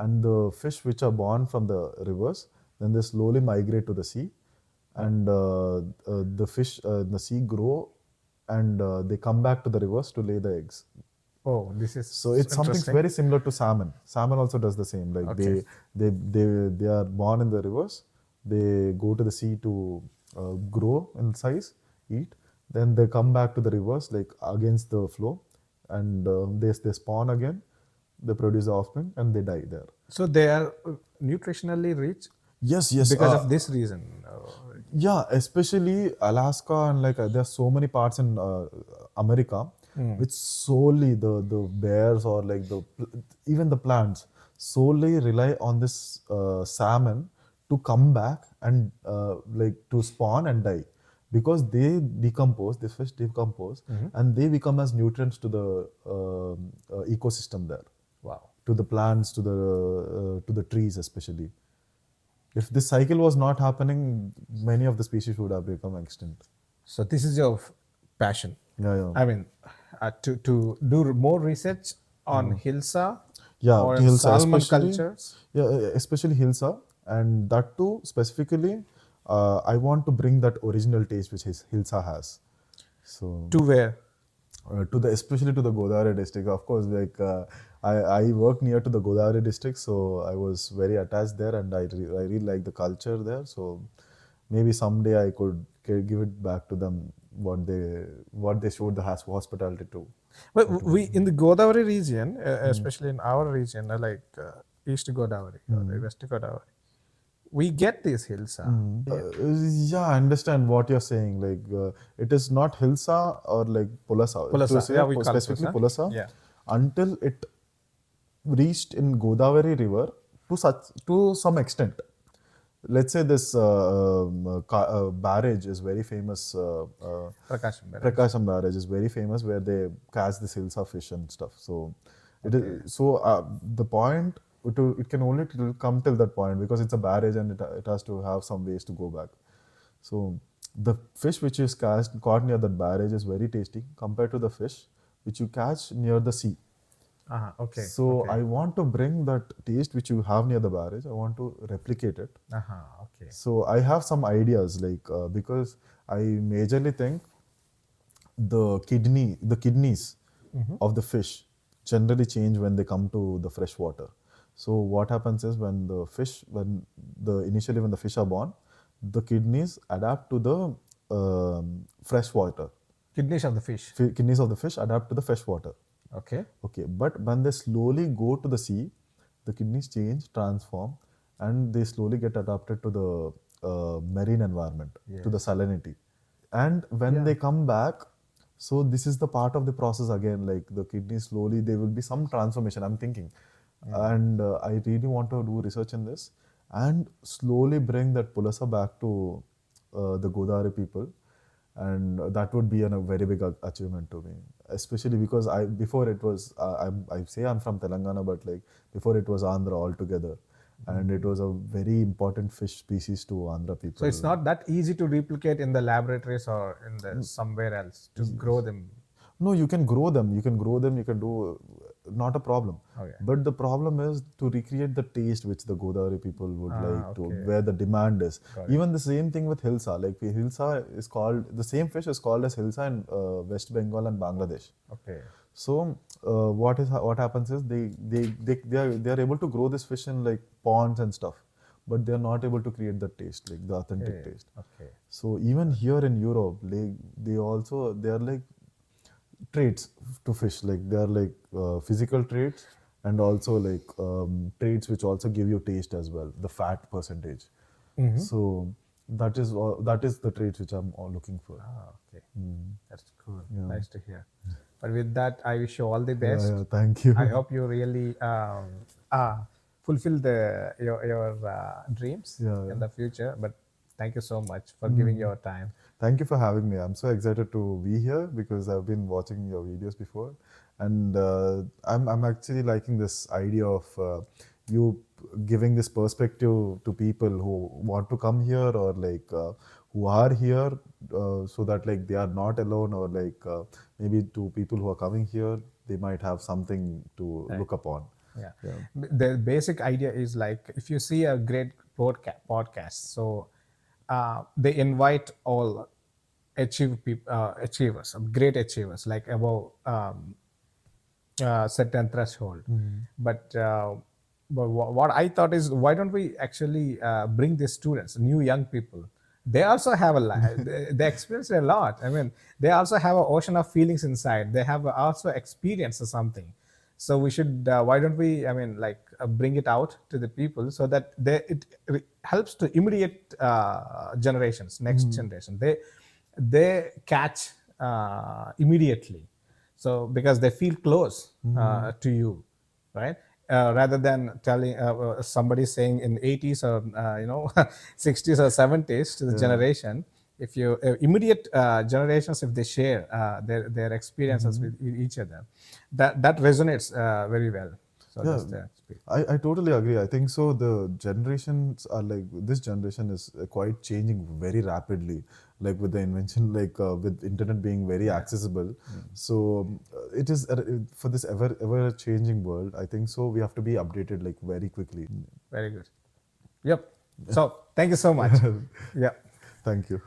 and the fish which are born from the rivers, then they slowly migrate to the sea, and the fish in the sea grow, and they come back to the rivers to lay the eggs. Oh, this So is it's something interesting. very similar to salmon. Salmon also does the same. Like Okay. they are born in the rivers. They go to the sea to grow in size, eat. Then they come back to the rivers like against the flow, and they spawn again. They produce the offspring and they die there. So they are nutritionally rich Yes, yes. because of this reason. Yeah, especially Alaska and like there are so many parts in America which solely the bears or like even the plants solely rely on this salmon to come back and like to spawn and die because they decompose, this fish decompose, and they become as nutrients to the ecosystem there, Wow. to the plants, to the trees especially. If this cycle was not happening, many of the species would have become extinct. So this is your passion. Yeah, yeah. I mean, to do more research on Hilsa Yeah, or in Hilsa, salmon cultures? yeah, especially Hilsa, and that too specifically, I want to bring that original taste which Hilsa has. So To where? to the especially to the Godavari district, of course, like I work near to the Godavari district, so I was very attached there, and I really like the culture there. So maybe someday I could give it back to them what they showed the hospitality to. But we in the Godavari region, especially in our region, East Godavari or the West Godavari, we get these Hilsa. Yeah, I understand what you're saying. Like, it is not Hilsa or like Pulasa. To Pulasa, say yeah, we call specifically Pulasa. Pulasa, Yeah. until it reached in Godavari River to some extent. Let's say this barrage is very famous. Prakasham Barrage. Prakasham barrage is very famous where they catch the Hilsa fish and stuff. So Okay. the point it can only come till that point because it's a barrage and it has to have some ways to go back. So the fish which is caught near that barrage is very tasty compared to the fish which you catch near the sea. Okay. So Okay. I want to bring that taste which you have near the barrage. I want to replicate it. Okay. So I have some ideas like because I majorly think the kidneys of the fish generally change when they come to the fresh water. So what happens is initially when the fish are born, the kidneys adapt to the fresh water. Kidneys of the fish. Kidneys of the fish adapt to the fresh water. Okay. Okay, but when they slowly go to the sea, the kidneys change, transform, and they slowly get adapted to the marine environment, to the salinity. And when they come back, so this is the part of the process again, like the kidneys slowly, there will be some transformation, I'm thinking. And I really want to do research in this and slowly bring that Pulasa back to the Godavari people, and that would be a very big achievement to me, especially because before it was I say I'm from Telangana, but like before it was Andhra altogether, and it was a very important fish species to Andhra So people. it's not that easy to replicate in the laboratories or in the somewhere else to grow them. No, you can grow them. You can grow them. You can do not a problem. Okay. But the problem is to recreate the taste which the Godavari people would like to, Okay. where the demand is. Got it. Even the same thing with Hilsa. Like Hilsa is called, the same fish is called as Hilsa in West Bengal and Bangladesh. Okay. So what happens is they are able to grow this fish in like ponds and stuff, but they are not able to create the taste, like the authentic taste. Okay. So even here in Europe, like they are like traits to fish, like they are like physical traits and also like traits which also give you taste as well, the fat percentage. So that is the traits which I'm all looking for. Okay. That's cool. Nice to hear. But with that, I wish you all the best. Yeah, thank you. I hope you really fulfill your dreams in the future. But thank you so much for giving your time. Thank you for having me. I'm so excited to be here because I've been watching your videos before, and I'm actually liking this idea of you giving this perspective to people who want to come here or like who are here, so that like they are not alone, or like maybe to people who are coming here, they might have something to look upon. Yeah. The basic idea is like if you see a great podcast, so they invite all achievers, great achievers, like above certain threshold. But what I thought is, why don't we actually bring these students, new young people? They also have a life. They experience a lot. I mean, they also have an ocean of feelings inside. They have also experienced something. So we should. Why don't we? I mean, like bring it out to the people so that it helps to immediate generations, next generation. They catch immediately, so because they feel close to you, right? Rather than telling somebody saying in 80s or 60s or 70s to the generation, if you immediate generations, if they share their experiences with each other, that resonates very well. So Yeah, that's the speed. I totally agree. I think so. The generations are like this generation is quite changing very rapidly. Like with the invention, like with internet being very Yeah. accessible. So it is for this ever changing world. I think so. We have to be updated like very quickly. Very good. Yep. So thank you so much. Yeah. Thank you.